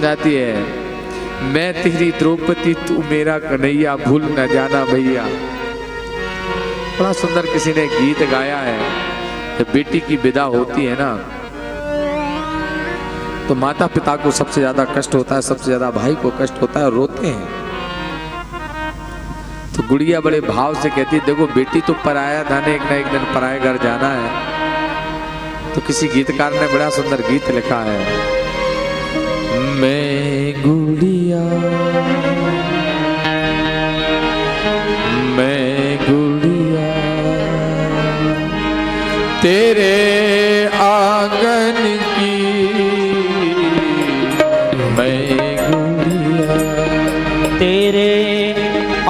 जाती है, मैं तेरी द्रौपदी तू मेरा कन्हैया, भूल न जाना भैया। बड़ा सुंदर किसी ने गीत गाया है। जब बेटी की विदा होती है ना, तो माता पिता को सबसे ज्यादा कष्ट होता है, सबसे ज्यादा भाई को कष्ट होता है, रोते हैं। तो गुड़िया बड़े भाव से कहती है, देखो बेटी तो पराया धन, एक ना एक दिन पराए घर जाना है। तो किसी गीतकार ने बड़ा सुंदर गीत लिखा है, मैं गुड़िया, मैं गुड़िया तेरे आंगन की, मैं गुड़िया तेरे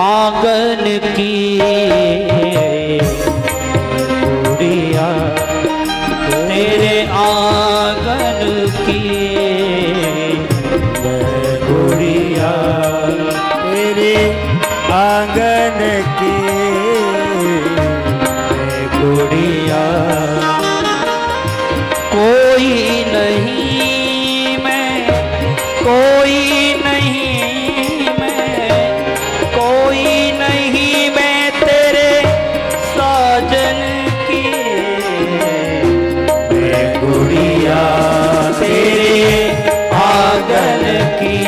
आंगन की, गुड़िया तेरे आंगन की, मैं गुड़िया तेरे आंगन की, मैं गुड़िया कोई नहीं मैं, कोई नहीं मैं, कोई नहीं मैं तेरे साजन की, मैं गुड़िया तेरे आंगन की,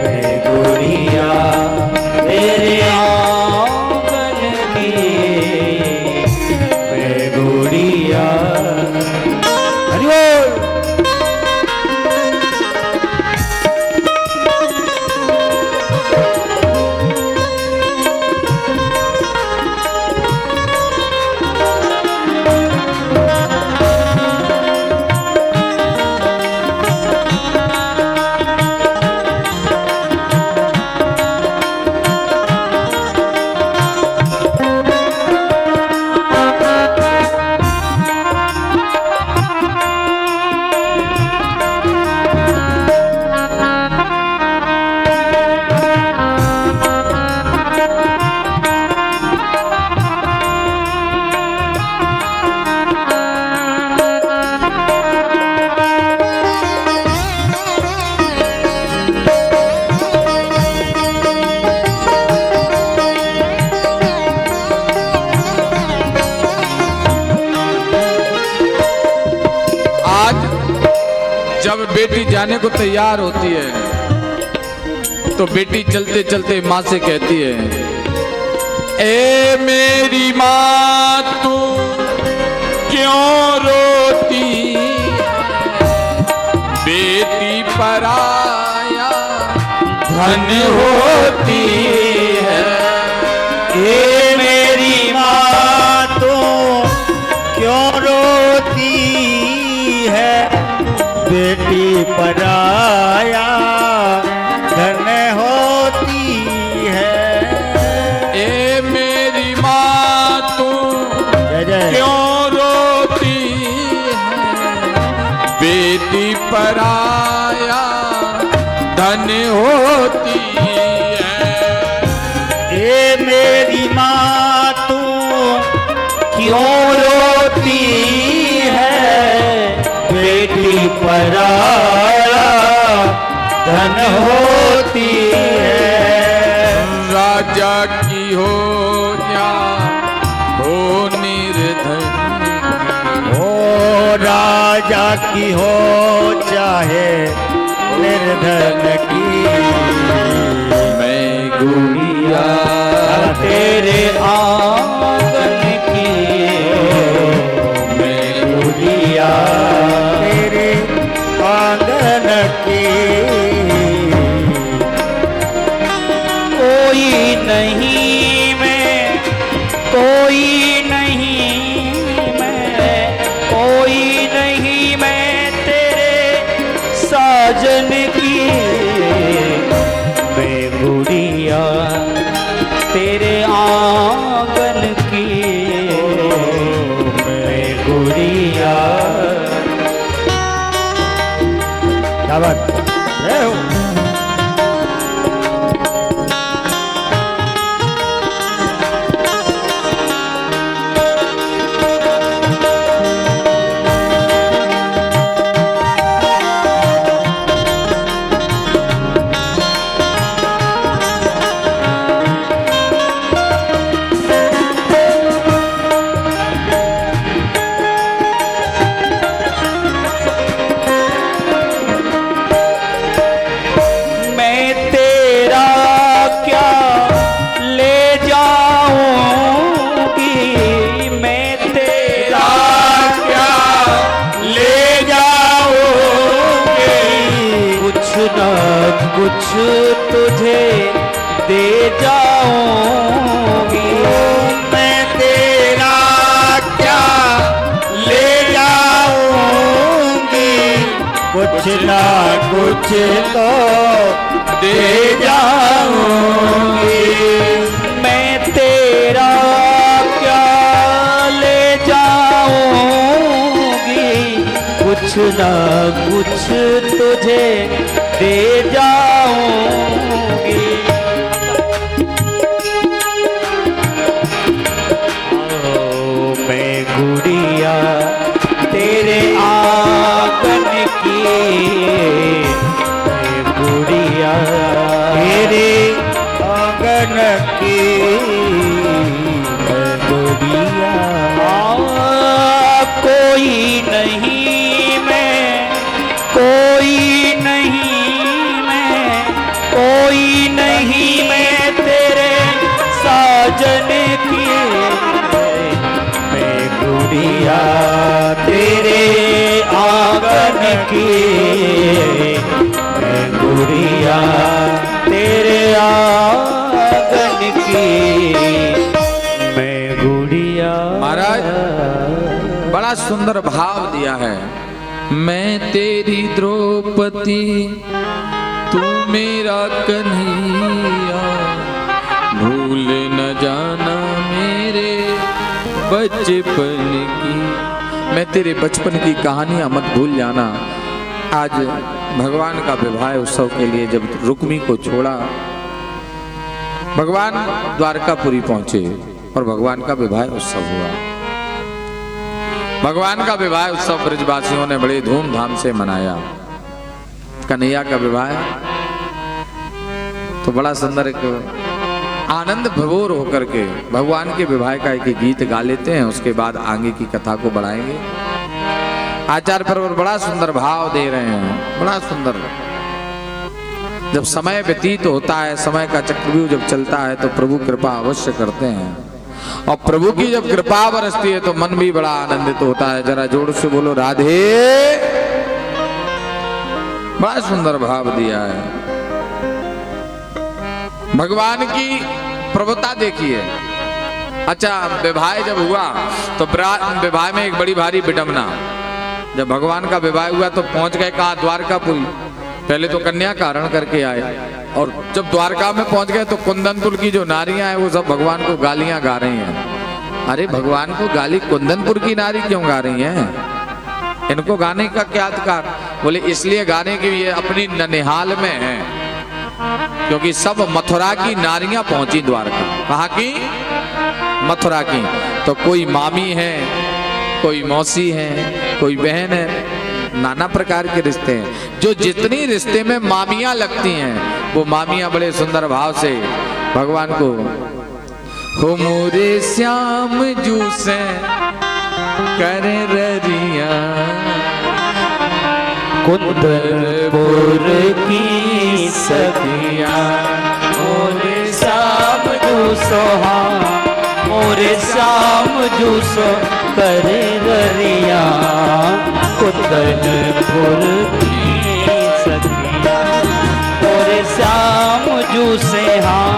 मैं गुड़िया तेरे आंगन की, मैं गुड़िया। हरि बोल। जब बेटी जाने को तैयार होती है, तो बेटी चलते चलते माँ से कहती है, ए मेरी माँ तू क्यों रोती, बेटी पराया धन होती है। ए मेरी माँ तो क्यों रोती है, बेटी पराया धन होती है। ए मेरी माँ तू क्यों रोती है, बेटी पराया धन होती है। ए मेरी माँ तू क्यों रोती है, बेटी पराया धन होती है। राजा की हो या हो निर्धन, हो राजा की हो चाहे निर्धन की, मैं गुड़िया तेरे आंगन की, मैं गुड़िया तेरे आंगन की, कोई नहीं मैं, कोई नहीं मैं, कोई नहीं मैं तेरे साजन की, मैं गुड़िया तेरे आंगन की, मैं गुड़िया। क्या बात है? न कुछ तुझे दे जाऊंगी। मैं तेरा क्या ले जाऊंगी, कुछ ना कुछ तो दे जाऊंगी। मैं तेरा क्या ले जाऊंगी, कुछ ना कुछ तुझे दे जाऊंगी। मैं गुड़िया तेरे आंगन की, मैं गुड़िया तेरे आंगन की, मैं गुड़िया। कोई नहीं मैं, कोई नहीं मैं, कोई नहीं मैं तेरे साजन की। मैं गुड़िया तेरे आंगन की, मैं गुड़िया तेरे आंगन की, मैं गुड़िया। महाराज बड़ा सुंदर भाव दिया है। मैं तेरी द्रौपदी तू मेरा कन्हैया, भूल न जाना मेरे बचपन की। मैं तेरे बचपन की कहानियां मत भूल जाना। आज भगवान का विवाह उत्सव के लिए जब रुक्मी को छोड़ा, भगवान द्वारकापुरी पहुंचे और भगवान का विवाह उत्सव हुआ। भगवान का विवाह उत्सव ब्रजवासियों ने बड़े धूमधाम से मनाया। कन्हैया का विवाह तो बड़ा सुंदर एक आनंद भरपूर होकर के भगवान के विवाह का एक गीत गा लेते हैं, उसके बाद आगे की कथा को बढ़ाएंगे। आचार्य परवर बड़ा सुंदर भाव दे रहे हैं, बड़ा सुंदर। जब समय व्यतीत होता है, समय का चक्रव्यूह जब चलता है तो प्रभु कृपा अवश्य करते हैं, और प्रभु की जब कृपा बरसती है तो मन भी बड़ा आनंदित होता है। जरा जोर से बोलो राधे। बड़ा सुंदर भाव दिया है। भगवान की प्रभुता देखिए। अच्छा, विवाह जब हुआ तो विवाह में एक बड़ी भारी विडंबना। जब भगवान का विवाह हुआ तो पहुंच गए कहा द्वारकापुरी। पहले तो कन्या का हरण करके आए, और जब द्वारका में पहुंच गए तो कुंदनपुर की जो नारियां हैं वो सब भगवान को गालियां गा रही हैं। अरे भगवान को गाली कुंदनपुर की नारी क्यों गा रही हैं? इनको गाने का क्या अधिकार? बोले इसलिए गाने की ये अपनी ननिहाल में है, क्योंकि सब मथुरा की नारियां पहुंची द्वारका। कहाँ की? मथुरा की। तो कोई मामी है, कोई मौसी है, कोई बहन है, नाना प्रकार के रिश्ते हैं। जो जितनी रिश्ते में मामियां लगती हैं वो मामियां बड़े सुंदर भाव से भगवान को, हो मोरे श्याम जू से करे ररिया, कुंदनपुर की सखिया, मोरे श्याम जू सोहा, मोरे श्याम जू सो करे ररिया, कुंदनपुर की सखिया, मोरे श्याम जू से, हाँ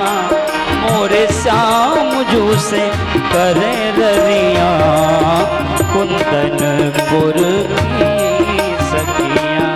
मोरे श्याम जू से करे ररिया, कुंदनपुर की सखिया।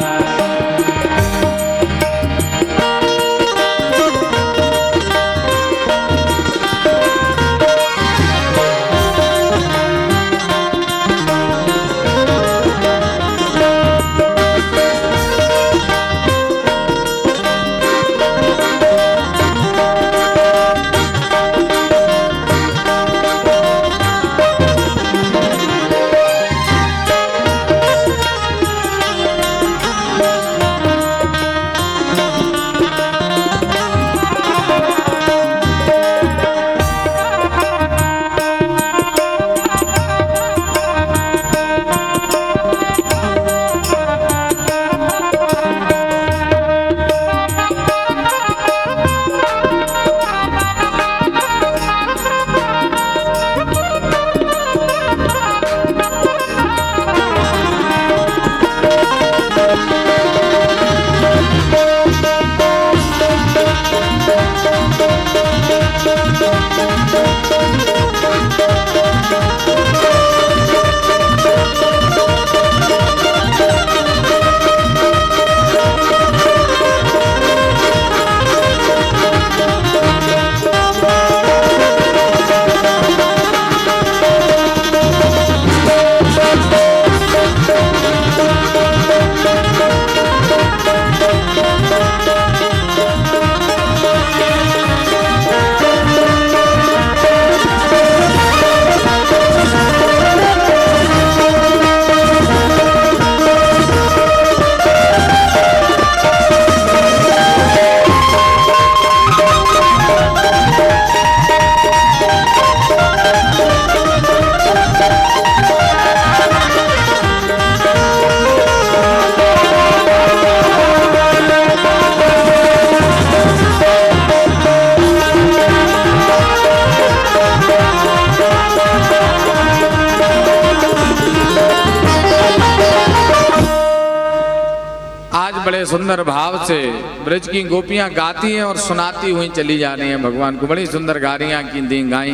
सुंदर भाव से ब्रज की गोपियां गाती हैं और सुनाती हुई चली जा रही हैं भगवान को। बड़ी सुंदर गारियां की दी गाई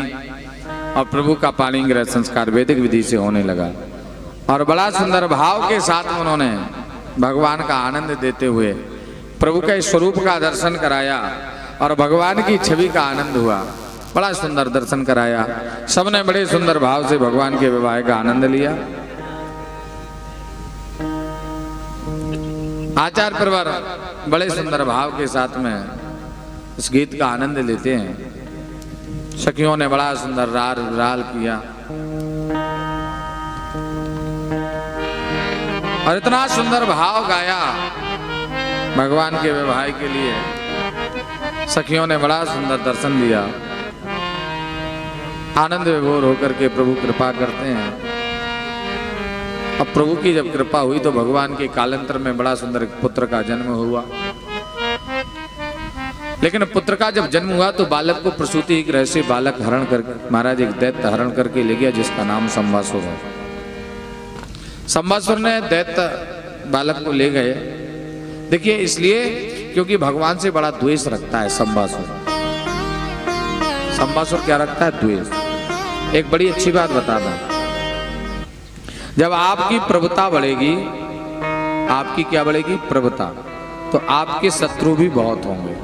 और प्रभु का पाणिग्रह संस्कार वैदिक विधि से होने लगा और बड़ा सुंदर भाव के साथ उन्होंने भगवान का आनंद देते हुए प्रभु के स्वरूप का दर्शन कराया और भगवान की छवि का आनंद हुआ। बड़ा सुंदर दर्शन कराया, सबने बड़े सुंदर भाव से भगवान के विवाह का आनंद लिया। आचार्य प्रवर बड़े सुंदर भाव के साथ में इस गीत का आनंद लेते हैं। सखियों ने बड़ा सुंदर राल किया और इतना सुंदर भाव गाया भगवान के विवाह के लिए। सखियों ने बड़ा सुंदर दर्शन दिया। आनंद विभोर होकर के प्रभु कृपा करते हैं। अब प्रभु की जब कृपा हुई तो भगवान के कालांतर में बड़ा सुंदर पुत्र का जन्म हुआ। लेकिन पुत्र का जब जन्म हुआ तो बालक को प्रसूति गृह से बालक हरण कर महाराज एक दैत्य हरण करके ले गया जिसका नाम संवासुर है। संवासुर ने दैत्य बालक को ले गए। देखिए इसलिए क्योंकि भगवान से बड़ा द्वेष रखता है संवासुर। संवासुर क्या रखता है? द्वेष। एक बड़ी अच्छी बात बता दूं, जब आपकी प्रभुता बढ़ेगी, आपकी क्या बढ़ेगी? प्रभुता, तो आपके शत्रु भी बहुत होंगे।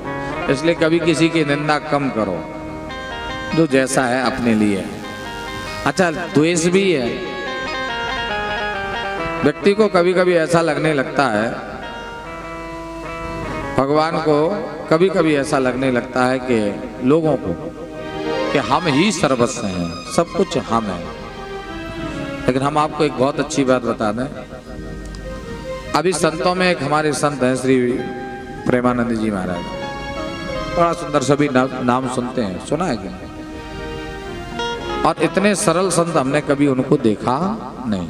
इसलिए कभी किसी की निंदा कम करो, जो जैसा है अपने लिए। अच्छा, द्वेष भी है। व्यक्ति को कभी कभी ऐसा लगने लगता है, भगवान को कभी कभी ऐसा लगने लगता है कि लोगों को कि हम ही सर्वस्व हैं, सब कुछ हम हैं। लेकिन हम आपको एक बहुत अच्छी बात बता दें। अभी संतों में एक हमारे संत हैं श्री प्रेमानंद जी महाराज, बड़ा सुंदर, सभी नाम सुनते हैं, सुना है क्या? और इतने सरल संत हमने कभी उनको देखा नहीं,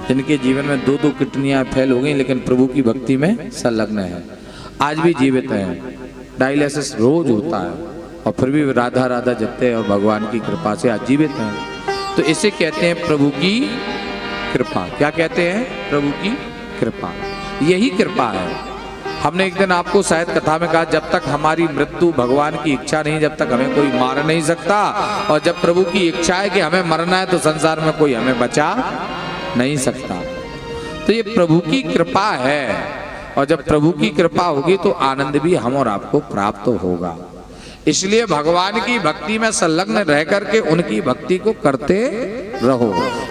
जिनके जीवन में दो किडनियां फेल हो गई लेकिन प्रभु की भक्ति में संलग्न है, आज भी जीवित हैं। डायलिसिस रोज होता है और फिर भी राधा राधा जपते हैं और भगवान की कृपा से आज जीवित हैं। तो इसे कहते हैं प्रभु की कृपा। क्या कहते हैं? प्रभु की कृपा। यही कृपा है। हमने एक दिन आपको शायद कथा में कहा, जब तक हमारी मृत्यु भगवान की इच्छा नहीं, जब तक हमें कोई मार नहीं सकता, और जब प्रभु की इच्छा है कि हमें मरना है तो संसार में कोई हमें बचा नहीं सकता। तो ये प्रभु की कृपा है, और जब प्रभु की कृपा होगी तो आनंद भी हम और आपको प्राप्त होगा। इसलिए भगवान की भक्ति में संलग्न रह करके उनकी भक्ति को करते रहो,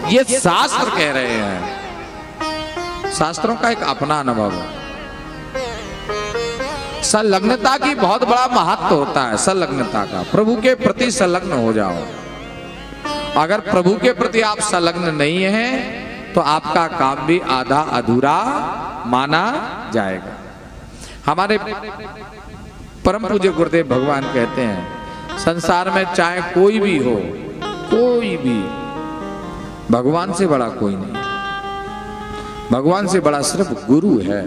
ये शास्त्र कह रहे हैं। शास्त्रों का एक अपना अनुभव है। संलग्नता की बहुत बड़ा महत्व होता है। संलग्नता का, प्रभु के प्रति संलग्न हो जाओ। अगर प्रभु के प्रति आप संलग्न नहीं हैं तो आपका काम भी आधा अधूरा माना जाएगा। हमारे परम पूज्य गुरुदेव भगवान कहते हैं, संसार में चाहे कोई भी हो, कोई भी, भगवान से बड़ा कोई नहीं। भगवान से बड़ा सिर्फ गुरु है।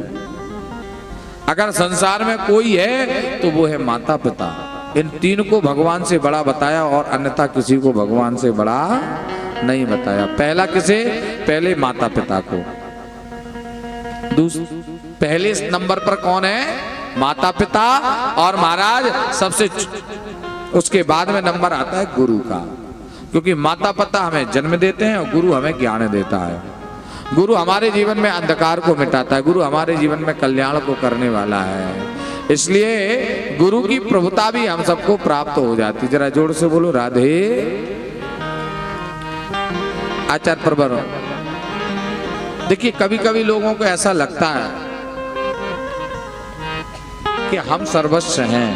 अगर संसार में कोई है तो वो है माता पिता। इन तीन को भगवान से बड़ा बताया और अन्यथा किसी को भगवान से बड़ा नहीं बताया। पहला किसे? पहले माता पिता को। पहले नंबर पर कौन है? माता पिता। और महाराज सबसे उसके बाद में नंबर आता है गुरु का, क्योंकि माता पिता हमें जन्म देते हैं और गुरु हमें ज्ञान देता है। गुरु हमारे जीवन में अंधकार को मिटाता है, गुरु हमारे जीवन में कल्याण को करने वाला है। इसलिए गुरु की प्रभुता भी हम सबको प्राप्त हो जाती। जरा जोर से बोलो राधे। आचार्य प्रवर, देखिए कभी कभी लोगों को ऐसा लगता है कि हम सर्वस्व हैं,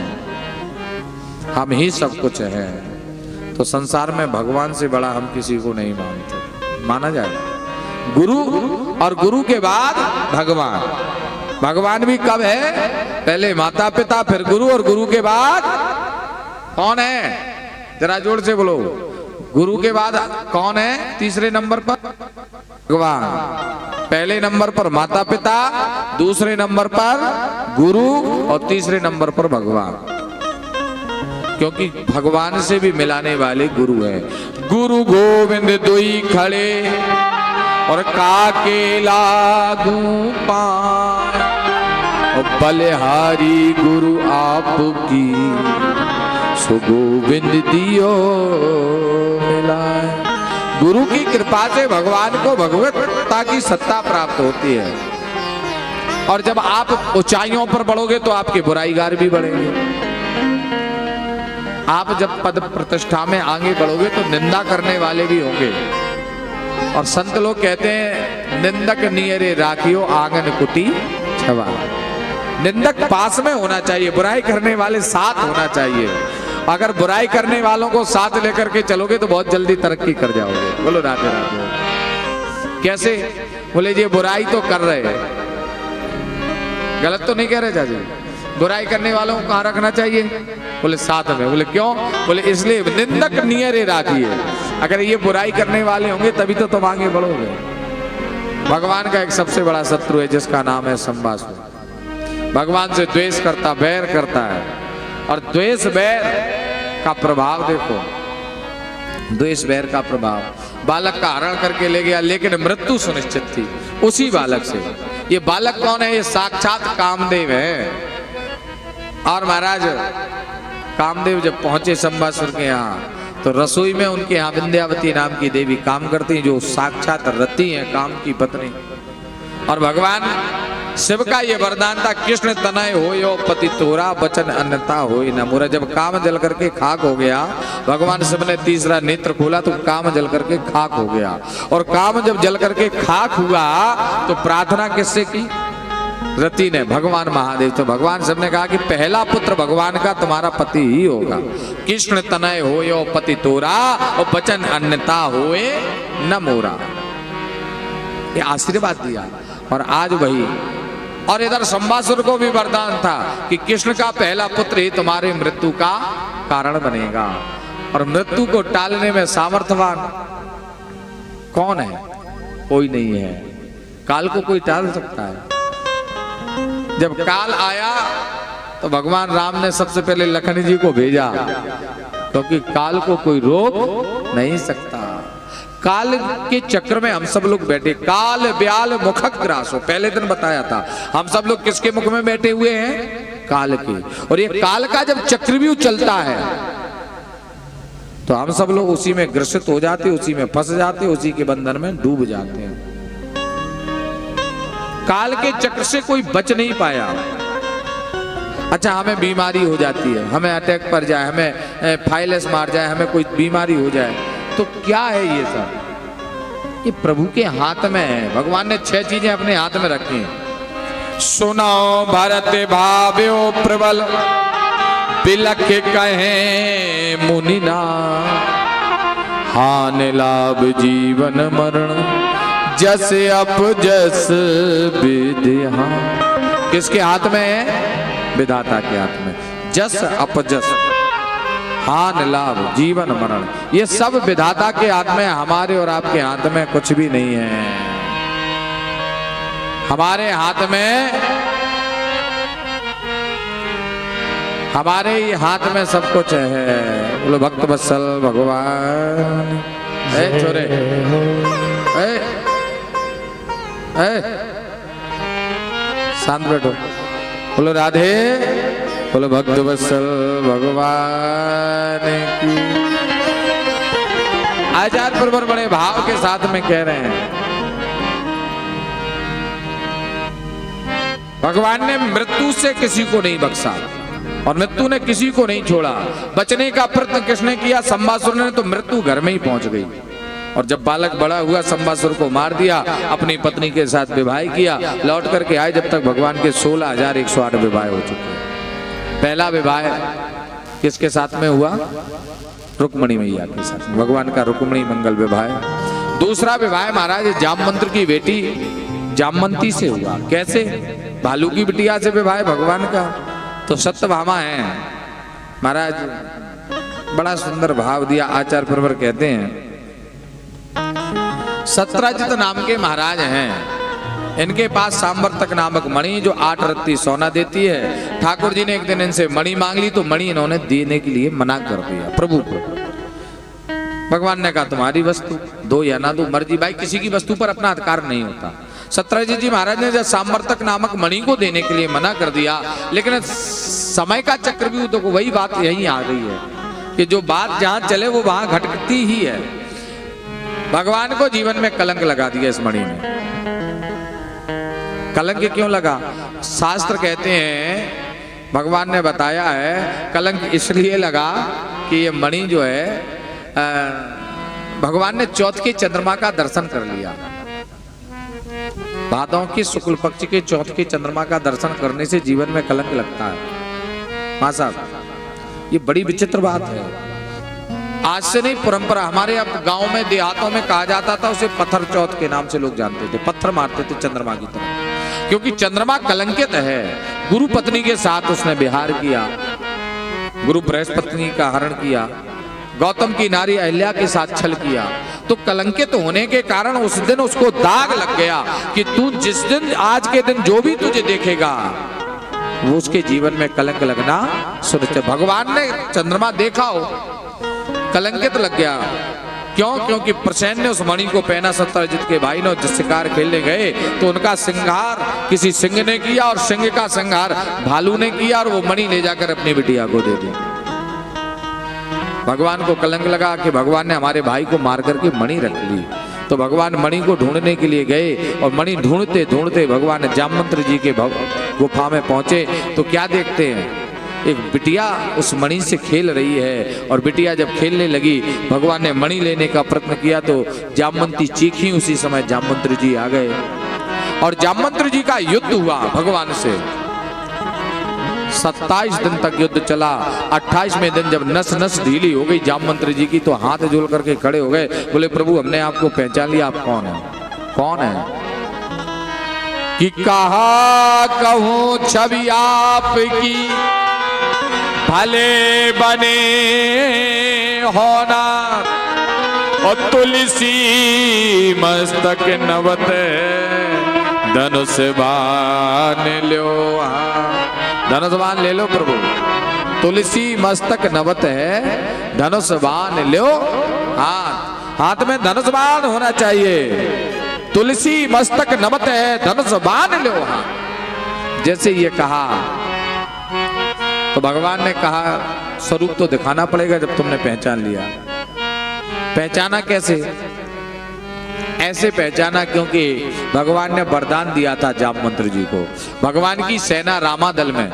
हम ही सब कुछ हैं। तो संसार में भगवान से बड़ा हम किसी को नहीं मानते। माना जाए गुरु, और गुरु के बाद भगवान। भगवान भी कब है? पहले माता पिता, फिर गुरु, और गुरु के बाद कौन है? जरा जोर से बोलो। गुरु के बाद कौन है? तीसरे नंबर पर भगवान। पहले नंबर पर माता पिता, दूसरे नंबर पर गुरु, और तीसरे नंबर पर भगवान। क्योंकि भगवान से भी मिलाने वाले गुरु है। गुरु गोविंद दुई खड़े और काके लागू पाए। बलिहारी गुरु आपकी सुगोविंद दियो मिलाए। गुरु की कृपा से भगवान को भगवत्ता की सत्ता प्राप्त होती है। और जब आप ऊंचाइयों पर बढ़ोगे तो आपके बुराईगार भी बढ़ेंगे। आप जब पद प्रतिष्ठा में आगे बढ़ोगे तो निंदा करने वाले भी होंगे। और संत लोग कहते हैं निंदक नियरे राखियो आंगन कुटी छवा। निंदक पास में होना चाहिए, बुराई करने वाले साथ होना चाहिए। अगर बुराई करने वालों को साथ लेकर के चलोगे तो बहुत जल्दी तरक्की कर जाओगे। बोलो राधे राधे। कैसे? बोले ये बुराई तो कर रहे हैं, गलत तो नहीं कह रहे चाची। बुराई करने वालों को कहाँ रखना चाहिए? बोले साथ में। बोले क्यों? बोले इसलिए निंदक नियरे राखिए। अगर ये बुराई करने वाले होंगे तभी तो तुम आगे बढ़ोगे। भगवान का एक सबसे बड़ा शत्रु है जिसका नाम है संबासुर। भगवान से द्वेष करता, बैर करता है। और द्वेष बैर का प्रभाव देखो, द्वेष बैर का प्रभाव। बालक का हरण करके ले गया लेकिन मृत्यु सुनिश्चित थी उसी बालक से। ये बालक कौन है? ये साक्षात कामदेव है। और महाराज कामदेव जब पहुंचे संबासुर के यहाँ तो रसोई में उनके यहाँ विंध्यावती नाम की देवी काम करती, जो साक्षात रति है, काम की पत्नी। और भगवान शिव का ये वरदान था, कृष्ण तनय हो यो पति तोरा वचन अन्यथा हो न मोरा। जब काम जल करके खाक हो गया, भगवान शिव ने तीसरा नेत्र खोला तो काम जल करके खाक हो गया। और काम जब जल करके खाक हुआ तो प्रार्थना किससे की? रति ने, भगवान महादेव। तो भगवान शिव ने कहा कि पहला पुत्र भगवान का तुम्हारा पति ही होगा। कृष्ण तनय हो यो पति तोरा और वचन अन्यथा होए न मोरा। ये आशीर्वाद दिया। और आज वही, और इधर संबासुर को भी वरदान था कि कृष्ण का पहला पुत्र ही तुम्हारे मृत्यु का कारण बनेगा। और मृत्यु को टालने में सामर्थ्यवान कौन है? कोई नहीं है। काल को कोई टाल सकता है? जब काल आया तो भगवान राम ने सबसे पहले लखन जी को भेजा, क्योंकि काल को कोई रोक नहीं सकता। काल के चक्र में हम सब लोग बैठे। काल ब्याल मुखक ग्रासो, पहले दिन बताया था। हम सब लोग किसके मुख में बैठे हुए हैं? काल के। और ये काल का जब चक्रव्यूह चलता है तो हम सब लोग उसी में ग्रसित हो जाते, उसी में फंस जाते, उसी के बंधन में डूब जाते हैं। काल के चक्र से कोई बच नहीं पाया। अच्छा, हमें बीमारी हो जाती है, हमें अटैक पर जाए, हमें फाइलस मार जाए, हमें कोई बीमारी हो जाए, तो क्या है ये सब? ये प्रभु के हाथ में है। भगवान ने 6 चीजें अपने हाथ में रखी हैं। सुनो भरत भाव्यो प्रबल बिलख कहे मुनिना, हान लाभ जीवन मरण जस अप जस विद्या। किसके हाथ में है? विधाता के हाथ में। जस अपजस, हान लाभ जीवन मरण, ये सब विधाता के हाथ में। हमारे और आपके हाथ में कुछ भी नहीं है। हमारे हाथ में, हमारे ही हाथ में सब कुछ है। बोलो भक्त वत्सल भगवान। छोरे शांत बैठो। बोलो राधे, बोलो भक्त वत्सल भगवान की। आचार्य प्रवर बड़े भाव के साथ में कह रहे हैं, भगवान ने मृत्यु से किसी को नहीं बख्शा और मृत्यु ने किसी को नहीं छोड़ा। बचने का प्रयत्न किसने किया? संबासुर ने। तो मृत्यु घर में ही पहुंच गई। और जब बालक बड़ा हुआ, संबासुर को मार दिया, अपनी पत्नी के साथ विवाह किया, लौट करके आए। जब तक भगवान के 16,108 विवाह हो चुके हैं। पहला विवाह किसके साथ में हुआ? रुक्मणी मैया के साथ, भगवान का रुक्मणी मंगल विवाह। दूसरा विवाह महाराज जामवंत की बेटी जामवंती से हुआ। कैसे? भालू की बिटिया से विवाह भगवान का। तो सत्यभामा है महाराज। बड़ा सुंदर भाव दिया। आचार्य प्रवर कहते हैं, सत्राजित नाम के महाराज हैं। इनके पास सांवर्तक नामक मणि जो 8 रत्ती सोना देती है। ठाकुर जी ने एक दिन इनसे मणि मांग ली तो मणि इन्होंने देने के लिए मना कर दिया प्रभु को। भगवान ने कहा तुम्हारी वस्तु दो या ना दो, मर्जी। भाई किसी की वस्तु पर अपना अधिकार नहीं होता। सत्यजित जी महाराज ने जब सामर्थक नामक मणि को देने के लिए मना कर दिया, लेकिन समय का चक्रव्यूह तो वही बात यही आ गई है कि जो बात जहां चले वो वहां घटती ही है। भगवान को जीवन में कलंक लगा दिया इस मणि ने। कलंक क्यों लगा? शास्त्र कहते हैं, भगवान ने बताया है, कलंक इसलिए लगा कि ये मणि जो है भगवान ने चौथ के चंद्रमा का दर्शन कर लिया। भादों के शुक्ल पक्ष के चौथ के चंद्रमा का दर्शन करने से जीवन में कलंक लगता है। मां साहब, ये बड़ी विचित्र बात है। आज से नहीं, परंपरा हमारे अब गांव में देहातों में कहा जाता था, उसे पत्थर चौथ के नाम से लोग जानते थे। पत्थर मारते थे चंद्रमा की तरफ, क्योंकि चंद्रमा कलंकित है। गुरु पत्नी के साथ उसने विहार किया, गुरु बृहस्पति का हरण किया, गौतम की नारी अहिल्या के साथ छल किया, तो कलंकित होने के कारण उस दिन उसको दाग लग गया कि तू जिस दिन, आज के दिन जो भी तुझे देखेगा वो उसके जीवन में कलंक लगना सुनिश्चित। भगवान ने चंद्रमा देखा हो, कलंकित लग गया। क्यों? क्योंकि प्रसेन ने उस मणि को पहना। सत्यजित के भाई ने जब शिकार खेलने गए तो उनका सिंगार किसी सिंह ने किया और सिंह का सिंगार भालू ने किया और वो मणि ले जाकर अपनी बिटिया को दे दी। भगवान को कलंक लगा कि भगवान ने हमारे भाई को मार करके मणि रख ली। तो भगवान मणि को ढूंढने के लिए गए और मणि ढूंढते ढूंढते भगवान जामवंत जी के गुफा में पहुंचे तो क्या देखते हैं, एक बिटिया उस मणि से खेल रही है। और बिटिया जब खेलने लगी, भगवान ने मणि लेने का प्रयत्न किया तो जामवंती चीखी। उसी समय जामवंत जी आ गए और जामवंत जी का युद्ध हुआ भगवान से। 27 दिन तक युद्ध चला। 28वें दिन जब नस नस ढीली हो गई जामवंत जी की, तो हाथ जोड़ करके खड़े हो गए, बोले प्रभु हमने आपको पहचान लिया, आप कौन है? कौन है? कि कहा कहूं छवि आपकी भले बने होना, और तुलसी मस्तक नवत धनुष बाण लो। धनुष बाण ले लो प्रभु, तुलसी मस्तक नवत है, धनुष बाण लो। हाथ में धनुष बाण होना चाहिए। तुलसी मस्तक नवत है, धनुष बाण लो। जैसे ये कहा तो भगवान ने कहा स्वरूप तो दिखाना पड़ेगा जब तुमने पहचान लिया। पहचाना कैसे? ऐसे पहचाना क्योंकि भगवान ने वरदान दिया था जामवंत जी को। भगवान की सेना रामादल में,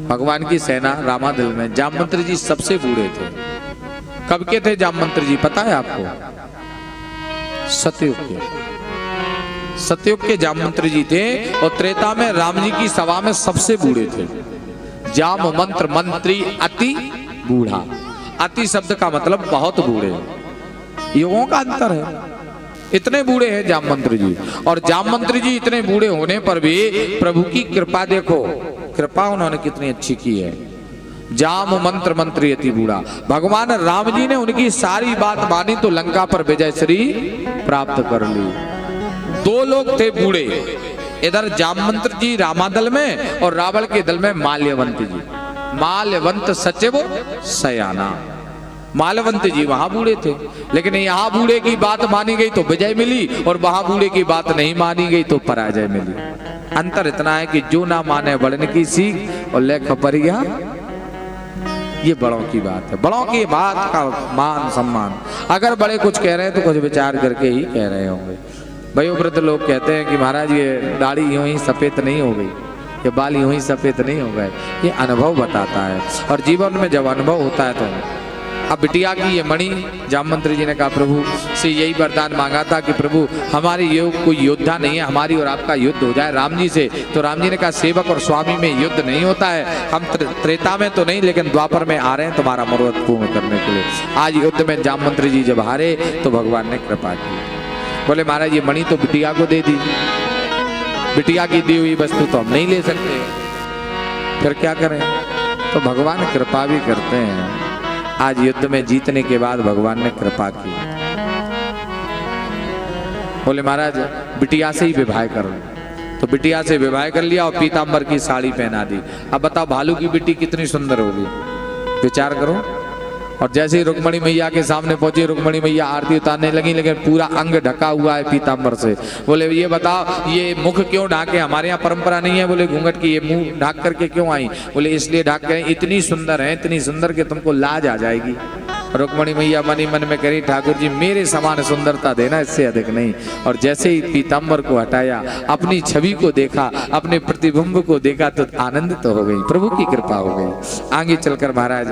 भगवान की सेना रामादल में जामवंत जी सबसे बूढ़े थे। कब के थे जामवंत जी पता है आपको? सतयुग के। सतयुग के जामवंत जी थे और त्रेता में राम जी की सभा में सबसे बूढ़े थे। जाम मंत्र मंत्री अति बूढ़ा। अति शब्द का मतलब बहुत बूढ़े। युगों का अंतर है। इतने बूढ़े हैं जामवंत जी, और जामवंत जी इतने बूढ़े होने पर भी प्रभु की कृपा देखो, कृपा उन्होंने कितनी अच्छी की है। जाम मंत्र मंत्री अति बूढ़ा। भगवान राम जी ने उनकी सारी बात मानी तो लंका पर विजय श्री प्राप्त कर ली। 2 लोग थे बूढ़े, इधर जामवंत जी रामादल में और रावण के दल में माल्यवंत जी। माल्यवंत सचिव सयाना। माल्यवंत जी वहां बूढ़े थे, लेकिन यहाँ बूढ़े की बात मानी गई तो विजय मिली और वहां बूढ़े की बात नहीं मानी गई तो पराजय मिली। अंतर इतना है कि जो ना माने बड़न की सीख और लेख पर गया, ये बड़ों की बात है। बड़ों की बात का मान सम्मान। अगर बड़े कुछ कह रहे हैं तो कुछ विचार करके ही कह रहे होंगे। वयोवृद्ध लोग कहते हैं कि महाराज ये दाढ़ी यूं ही सफेद नहीं हो गई, ये बाल यूं ही सफेद नहीं हो गए। ये अनुभव बताता है, और जीवन में जब अनुभव होता है तो। अब बिटिया की ये मणि, जामवंत जी ने कहा प्रभु से यही वरदान मांगा था कि प्रभु हमारे कोई योद्धा नहीं है, हमारी और आपका युद्ध हो जाए राम जी से। तो राम जी ने कहा सेवक और स्वामी में युद्ध नहीं होता है। हम त्रेता में तो नहीं, लेकिन द्वापर में आ रहे हैं तुम्हारा मनोरथ पूर्ण करने के लिए। आज युद्ध में जामवंत जी जब हारे तो भगवान ने कृपा की। बोले महाराज ये मणि तो बिटिया को दे दी, बिटिया की दी हुई वस्तु तो हम नहीं ले सकते, फिर क्या करें? तो भगवान कृपा भी करते हैं। आज युद्ध में जीतने के बाद भगवान ने कृपा की। बोले महाराज बिटिया से ही विवाह करो, तो बिटिया से विवाह कर लिया और पीतांबर की साड़ी पहना दी। अब बताओ भालू की बेटी कितनी सुंदर होगी, विचार करो। और जैसे ही रुक्मणी मैया के सामने पहुंची, रुक्मणी मैया आरती उतारने लगी, लेकिन पूरा अंग ढका हुआ है पीताम्बर से। बोले ये बताओ ये मुख क्यों ढाके, हमारे यहाँ परंपरा नहीं है बोले घूंघट की, ये मुंह ढाक करके क्यों आई? बोले इसलिए ढाक के इतनी सुंदर है, इतनी सुंदर कि तुमको लाज आ जाएगी। रुक्मणी मैया मन ही मन में करी, ठाकुर जी मेरे समान सुंदरता देना, इससे अधिक नहीं। और जैसे ही पीताम्बर को हटाया, अपनी छवि को देखा, अपने प्रतिबिंब को देखा तो आनंद तो हो गई, प्रभु की कृपा हो गई। आगे चलकर महाराज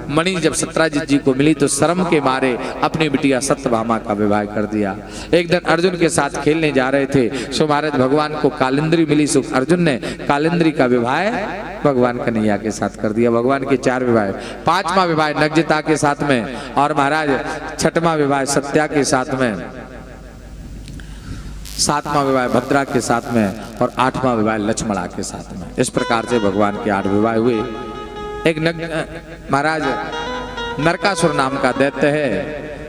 मणि जब सत्यजित जी को मिली तो शर्म के मारे अपनी बिटिया सत्यभामा का विवाह कर दिया। एक दिन अर्जुन के साथ खेलने जा रहे थे, सो महाराज भगवान को कालिंद्री मिली, सो अर्जुन ने कालिंद्री का विवाह भगवान कन्हैया के साथ कर दिया। भगवान के 4 विवाह, 5वां विवाह नग्नता के साथ में, और महाराज 6वां विवाह सत्या के साथ में, 7वां विवाह भद्रा के साथ में, और 8वां विवाह लक्ष्मणा के साथ में। इस प्रकार से भगवान के 8 विवाह हुए। एक महाराज नरकासुर नाम का दैत्य है,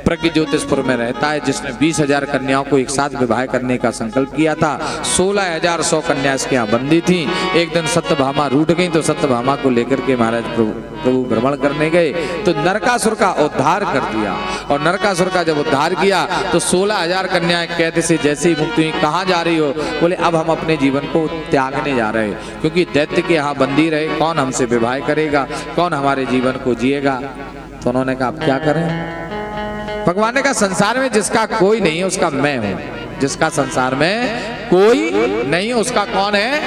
प्रज्ञ ज्योतिषपुर में रहता है, जिसने 20,000 कन्याओं को एक साथ विवाह करने का संकल्प किया था। 16,100 कन्या इसके यहाँ बंदी थी। एक दिन सत्यभामा रूठ गई तो सत्यभामा को लेकर के महाराज प्रभु भ्रमण करने गए तो नरकासुर का उद्धार कर दिया। और नरकासुर का जब उद्धार किया तो 16,000 कन्याएं कैद से जैसे ही मुक्त हुई। कहाँ जा रही हो? बोले अब हम अपने जीवन को त्यागने जा रहे हैं, क्योंकि दैत्य के यहाँ बंदी रहे, कौन हमसे विवाह करेगा, कौन हमारे जीवन को जिएगा। तो उन्होंने कहा अब क्या करें? भगवान ने कहा संसार में जिसका कोई नहीं है उसका मैं हूं, जिसका संसार में कोई नहीं है उसका कौन है?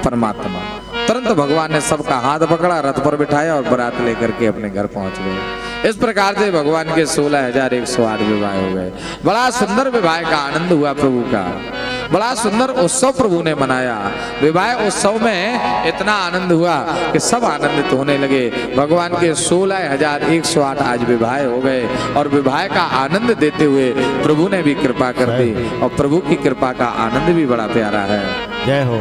परमात्मा। तुरंत भगवान ने सबका हाथ पकड़ा, रथ पर बिठाया और बारात लेकर के अपने घर पहुंच गए। इस प्रकार से भगवान के 16,108 विवाह हो गए। बड़ा सुंदर विवाह का आनंद हुआ प्रभु का, बड़ा सुंदर उत्सव प्रभु ने मनाया। विवाह उत्सव में इतना आनंद हुआ कि सब आनंदित होने लगे। भगवान के 16,108 आज विवाह हो गए और विवाह का आनंद देते हुए प्रभु ने भी कृपा कर दी, और प्रभु की कृपा का आनंद भी बड़ा प्यारा है। जय हो।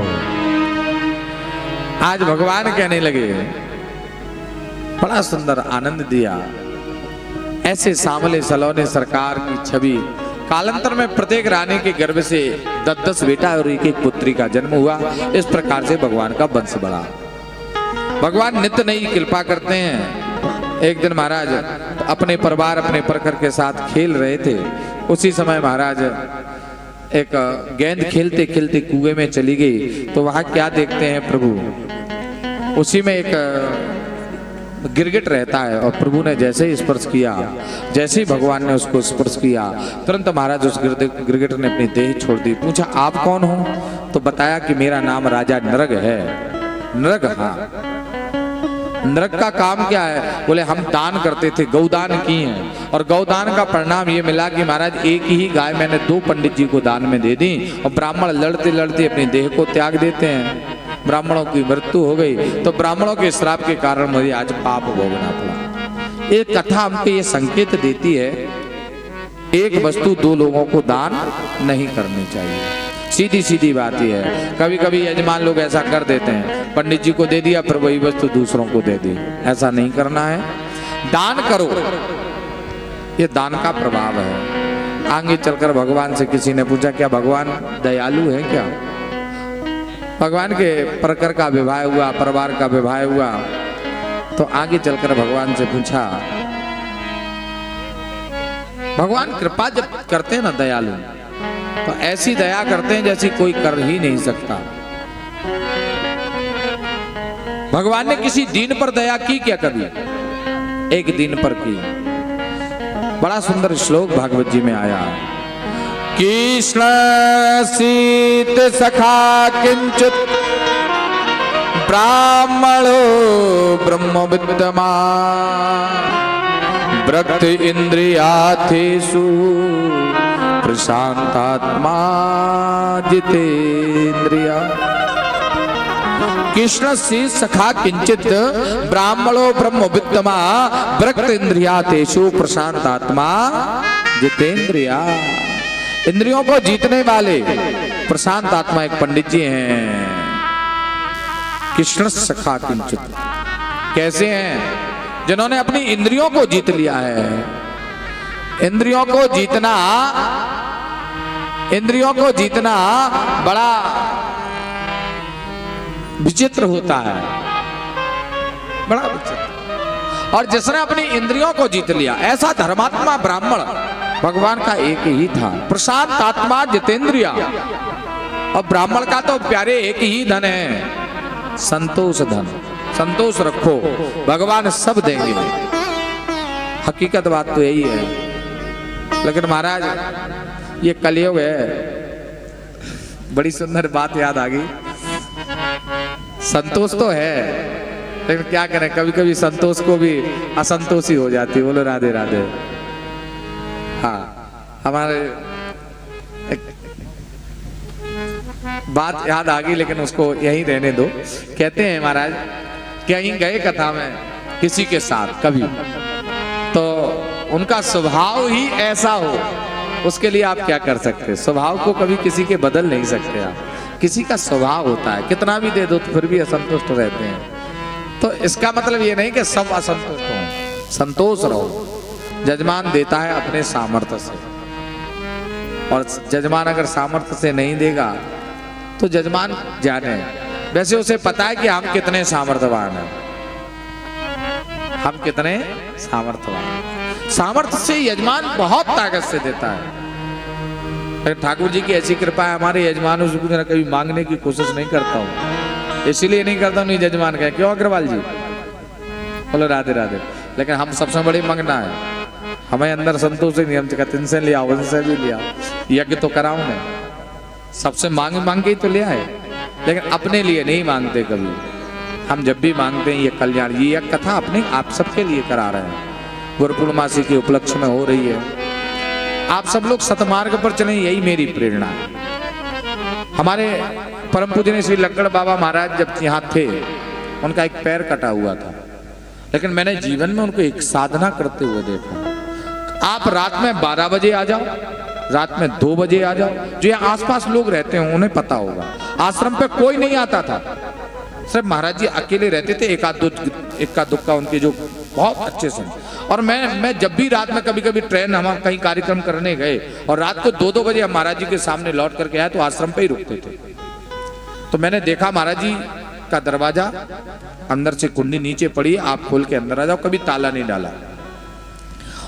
आज भगवान कहने लगे बड़ा सुंदर आनंद दिया। ऐसे सामले सलोने सरकार की छवि। कालांतर में प्रत्येक रानी के गर्भ से 10-10 बेटा और एक पुत्री का जन्म हुआ। इस प्रकार से भगवान का वंश बढ़ा। भगवान नित्य नई कृपा करते हैं। एक दिन महाराज अपने परिवार अपने प्रखर के साथ खेल रहे थे। उसी समय महाराज एक गेंद खेलते खेलते कुएं में चली गई। तो वहां क्या देखते हैं प्रभु, उसी में एक गिरगिट रहता है, और प्रभु ने जैसे ही स्पर्श किया, जैसे ही भगवान ने उसको स्पर्श किया, तुरंत महाराज उस गिरगिट ने अपनी देह छोड़ दी। पूछा आप कौन हो? तो बताया कि मेरा नाम राजा नरग है। नरग? हाँ। नरक का काम क्या है? बोले हम दान करते थे, गौदान किए हैं, और गौदान का परिणाम ये मिला कि महाराज एक ही गाय मैंने 2 पंडित जी को दान में दे दी, और ब्राह्मण लड़ते लड़ते अपनी देह को त्याग देते हैं। ब्राह्मणों की मृत्यु हो गई, तो ब्राह्मणों के श्राप के कारण मुझे आज पाप भोगना पड़ा। एक कथा हमको ये संकेत देती है, एक वस्तु 2 लोगों को दान नहीं करनी चाहिए। सीधी सीधी बात ही है। कभी कभी यजमान लोग ऐसा कर देते हैं, पंडित जी को दे दिया फिर वही वस्तु दूसरों को दे दी। ऐसा नहीं करना है, दान करो, ये दान का प्रभाव है। आगे चलकर भगवान से किसी ने पूछा क्या भगवान दयालु है क्या? भगवान के प्रकर का विवाह हुआ, परिवार का विवाह हुआ, तो आगे चलकर भगवान से पूछा, भगवान कृपा जब करते हैं ना दयालु, तो ऐसी दया करते हैं जैसी कोई कर ही नहीं सकता। भगवान ने किसी दीन पर दया की क्या कभी? एक दीन पर की। बड़ा सुंदर श्लोक भागवत जी में आया, कृष्ण सीत सखा किंचित ब्राह्मणो ब्रह्मविद्यमा व्रत इंद्रियार्थेषु प्रशांतात्मा जितेन्द्रिया। कृष्ण से सखा किंचित ब्राह्मणो ब्रह्मविद्यमा व्रत इंद्रियार्थेषु प्रशांतात्मा जितेन्द्रिया। इंद्रियों को जीतने वाले प्रशांत आत्मा एक पंडित जी हैं। कृष्ण सखा किंचित कैसे हैं? जिन्होंने अपनी इंद्रियों को जीत लिया है। इंद्रियों को जीतना बड़ा विचित्र होता है, बड़ा विचित्र। और जिसने अपनी इंद्रियों को जीत लिया, ऐसा धर्मात्मा ब्राह्मण भगवान का एक ही था। प्रशांत आत्मा जितेंद्रिया। और ब्राह्मण का तो प्यारे एक ही धन है, संतोष धन। संतोष रखो, भगवान सब देंगे। हकीकत बात तो यही है। लेकिन महाराज ये कलयुग है। बड़ी सुंदर बात याद आ गई। संतोष तो है, लेकिन क्या करें, कभी कभी संतोष को भी असंतोषी हो जाती है। बोलो राधे राधे। हाँ, हमारे एक बात याद आ गई, लेकिन उसको यहीं रहने दो। कहते हैं महाराज, कहीं गए कथा में किसी के साथ कभी, तो उनका स्वभाव ही ऐसा हो, उसके लिए आप क्या कर सकते हैं? स्वभाव को कभी किसी के बदल नहीं सकते आप। किसी का स्वभाव होता है, कितना भी दे दो तो फिर भी असंतुष्ट रहते हैं। तो इसका मतलब ये नहीं कि सब असंतुष्ट हो, संतोष रहो। जजमान देता है अपने सामर्थ्य से, और जजमान अगर सामर्थ्य से नहीं देगा तो जजमान जाने। वैसे उसे पता है कि हम कितने सामर्थ्यवान हैं, हम कितने सामर्थ्यवान हैं। सामर्थ्य से यजमान बहुत ताकत से देता है। ठाकुर जी की ऐसी कृपा है, हमारे यजमान उसको कभी मांगने की कोशिश नहीं करता हूँ, इसीलिए नहीं करता हूँ। नहीं यजमान कहे, क्यों अग्रवाल जी? बोलो राधे राधे। लेकिन हम सबसे बड़ी मंगना है, हमें अंदर संतोष नहीं। हम कहते इनसे लिया, उनसे भी लिया, यज्ञ तो कराऊं मैं, सबसे मांग मांग के ही तो लिया है। लेकिन अपने लिए नहीं मांगते कभी। हम जब भी मांगते हैं ये कल्याण, ये कथा अपने आप सबके लिए करा रहे हैं। गुरु पूर्णिमासी के उपलक्ष्य में हो रही है। आप सब लोग सतमार्ग पर चलें, यही मेरी प्रेरणा है। हमारे परम पूजनीय श्री लक्कड़ बाबा महाराज जब यहाँ थे, उनका एक पैर कटा हुआ था, लेकिन मैंने जीवन में उनको एक साधना करते हुए देखा। आप रात में 12 बजे आ जाओ, रात में 2 बजे आ जाओ। जो यहाँ आसपास लोग रहते हैं उन्हें पता होगा, आश्रम पे कोई नहीं आता था, सिर्फ महाराज जी अकेले रहते थे। इक्का दुक्का उनके जो बहुत अच्छे से। और मैं जब भी रात में कभी कभी ट्रेन, हम कहीं कार्यक्रम करने गए और रात को 2-2 बजे हम महाराज जी के सामने लौट करके आए, तो आश्रम पे ही रुकते थे। तो मैंने देखा महाराज जी का दरवाजा अंदर से कुंडी नीचे पड़ी, आप खोल के अंदर आ जाओ, कभी ताला नहीं डाला।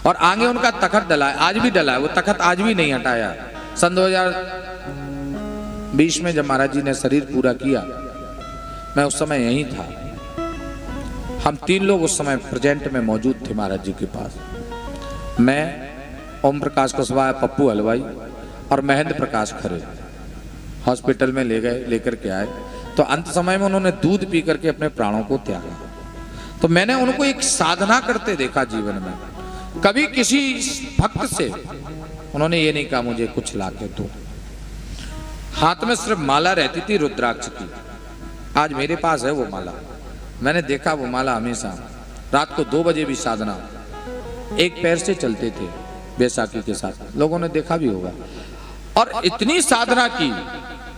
और आगे उनका तखत डला है, आज भी डला है, वो तखत आज भी नहीं हटाया। सन 2020 में जब महाराज जी ने शरीर पूरा किया, मैं उस समय यहीं था। हम 3 लोग उस समय प्रेजेंट में मौजूद थे महाराज जी के पास। मैं, ओम प्रकाश कुशवाहा, पप्पू हलवाई और महेंद्र प्रकाश खरे हॉस्पिटल में ले गए, लेकर के आए। तो अंत समय में उन्होंने दूध पी करके अपने प्राणों को त्यागा। तो मैंने उनको एक साधना करते देखा जीवन में। कभी किसी भक्त से उन्होंने ये नहीं कहा मुझे कुछ ला के दो। हाथ में सिर्फ माला रहती थी रुद्राक्ष की। आज मेरे पास है वो माला। मैंने देखा वो माला हमेशा रात को 2 बजे भी साधना, एक पैर से चलते थे बैसाखी के साथ, लोगों ने देखा भी होगा। और इतनी साधना की,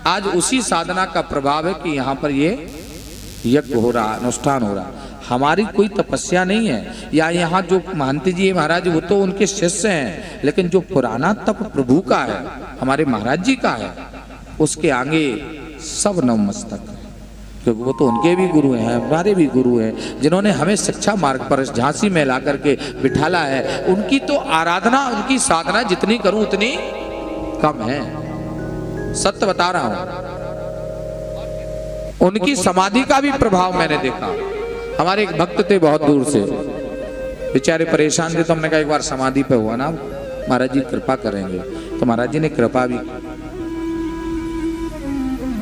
आज उसी साधना का प्रभाव है कि यहाँ पर ये यज्ञ हो रहा, अनुष्ठान हो रहा। हमारी कोई तपस्या नहीं है, या यहाँ जो महंती जी महाराज वो तो उनके शिष्य हैं, लेकिन जो पुराना तप प्रभु का है, हमारे महाराज जी का है, उसके आगे सब नतमस्तक है। क्योंकि वो तो उनके भी गुरु हैं, हमारे भी गुरु हैं, जिन्होंने हमें शिक्षा मार्ग पर झांसी में ला करके बिठाला है। उनकी तो आराधना, उनकी साधना जितनी करूं उतनी कम है। सत्य बता रहा हूं। उनकी समाधि का भी प्रभाव मैंने देखा। हमारे एक भक्त थे बहुत दूर से, बेचारे परेशान थे, तो हमने कहा एक बार समाधि पे हुआ ना, महाराज जी कृपा करेंगे। तो महाराज जी ने कृपा भी।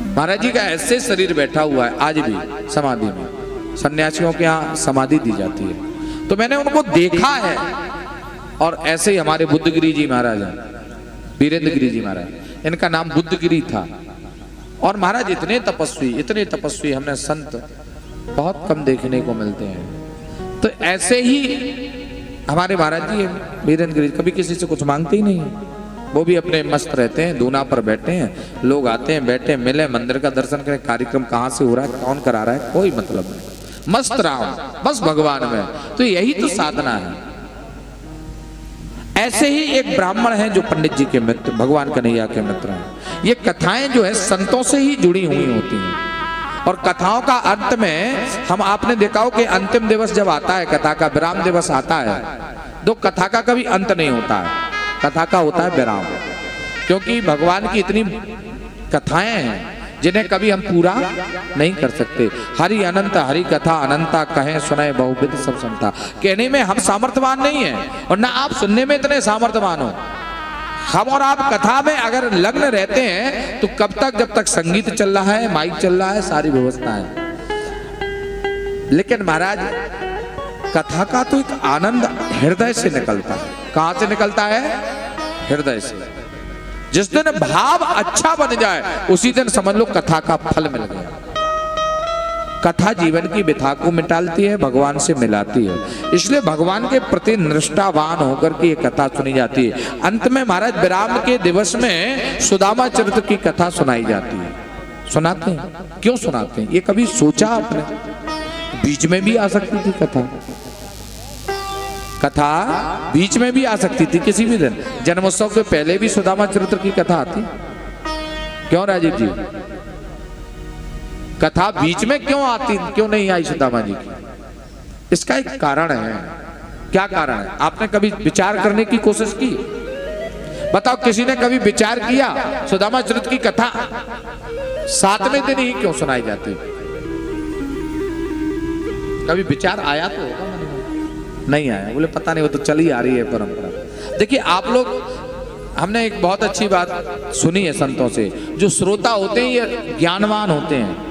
महाराज जी का ऐसे शरीर बैठा हुआ है आज भी समाधि में। सन्यासियों के यहाँ समाधि दी जाती है, तो मैंने उनको देखा है। और ऐसे ही हमारे बुद्धगिरी जी महाराज हैं, वीरेंद्र गिरी जी महाराज, इनका नाम बुद्धगिरी था। और महाराज इतने तपस्वी हमने संत बहुत कम देखने को मिलते हैं। तो ऐसे ही हमारे महाराज जी वीरेंद्र गिरी कभी किसी से कुछ मांगते ही नहीं है। वो भी अपने मस्त रहते हैं, दूना पर बैठे हैं, लोग आते हैं, बैठे, मिले, मंदिर का दर्शन करें, कार्यक्रम कहाँ से हो रहा है, कौन करा रहा है, कोई मतलब नहीं, मस्त रहो बस भगवान में। तो यही तो साधना है। ऐसे ही एक ब्राह्मण है जो पंडित जी के मित्र, भगवान कन्हैया के मित्र हैं। ये कथाएं जो है संतों से ही जुड़ी हुई होती हैं। और कथाओं का अंत में हम आपने देखा हो कि अंतिम दिवस जब आता है, कथा का विराम दिवस आता है, तो कथा का कभी अंत नहीं होता है, कथा का होता है विराम। क्योंकि भगवान की इतनी कथाएं हैं जिन्हें कभी हम पूरा नहीं कर सकते। हरि अनंत हरि कथा अनंता कहें सुने बहुविध सब संता। कहने में हम सामर्थ्यवान नहीं हैं और ना आप सुनने में इतने सामर्थ्यवान हो। हम और आप कथा में अगर लग्न रहते हैं तो कब तक, जब तक संगीत चल रहा है, माइक चल रहा है, सारी व्यवस्था है। लेकिन महाराज कथा का तो एक आनंद हृदय से निकलता है। कहां से निकलता है? हृदय से। जिस दिन भाव अच्छा बन जाए उसी दिन समझ लो कथा का फल मिल गया। कथा जीवन की व्यथा को मिटाती है, भगवान से मिलाती है। इसलिए भगवान के प्रति निष्ठावान होकर के ये कथा सुनी जाती है। अंत में महाराज विराम के दिवस में सुदामा चरित्र की कथा सुनाई जाती है। सुनाते हैं, क्यों सुनाते हैं? ये कभी सोचा आपने? बीच में भी आ सकती थी कथा, कथा बीच में भी आ सकती थी किसी भी दिन। जन्मोत्सव के पहले भी सुदामा चरित्र की कथा आती, क्यों राजीव जी? कथा बीच में क्यों आती, क्यों नहीं आई सुदामा जी की? इसका एक कारण है। क्या कारण है? आपने कभी विचार करने की कोशिश की? बताओ, किसी ने कभी विचार किया सुदामा चरित्र की कथा 7वें दिन ही क्यों सुनाई जाती? कभी विचार आया तो होगा? नहीं आया। बोले पता नहीं, वो तो चली आ रही है परंपरा। देखिए आप लोग, हमने एक बहुत अच्छी बात सुनी है संतों से, जो श्रोता होते हैं ये ज्ञानवान होते हैं।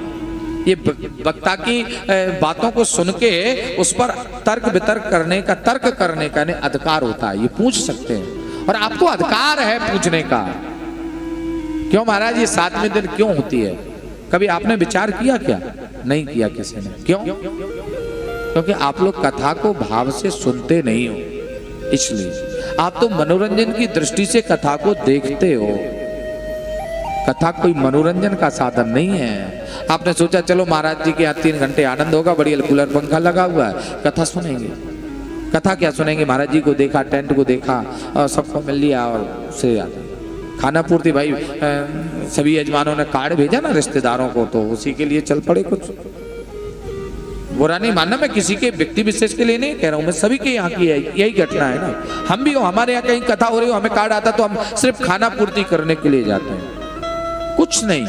ये वक्ता की बातों को सुन के उस पर तर्क वितर्क करने का, तर्क करने का अधिकार होता है। ये पूछ सकते हैं और आपको अधिकार है पूछने का। क्यों महाराज ये 7वें दिन क्यों होती है? कभी आपने विचार किया क्या? नहीं किया किसी ने। क्यों? क्योंकि आप लोग कथा को भाव से सुनते नहीं हो। इसलिए आप तो मनोरंजन की दृष्टि से कथा को देखते हो। कथा कोई मनोरंजन का साधन नहीं है। आपने सोचा चलो महाराज जी के यहाँ 3 घंटे आनंद होगा, बढ़िया कूलर पंखा लगा हुआ है, कथा सुनेंगे। कथा क्या सुनेंगे? महाराज जी को देखा, टेंट को देखा और सबको मिल लिया और उससे खाना पूर्ति। भाई सभी यजमानों ने कार्ड भेजा ना रिश्तेदारों को, तो उसी के लिए चल पड़े। कुछ बुरा नहीं मानना, मैं किसी के व्यक्ति विशेष के लिए नहीं कह रहा हूं, मैं सभी के यहाँ की है, यही घटना है ना। हम भी हो, हमारे यहाँ कहीं कथा हो रही हो, हमें कार्ड आता तो हम सिर्फ खाना पूर्ति करने के लिए जाते हैं, कुछ नहीं।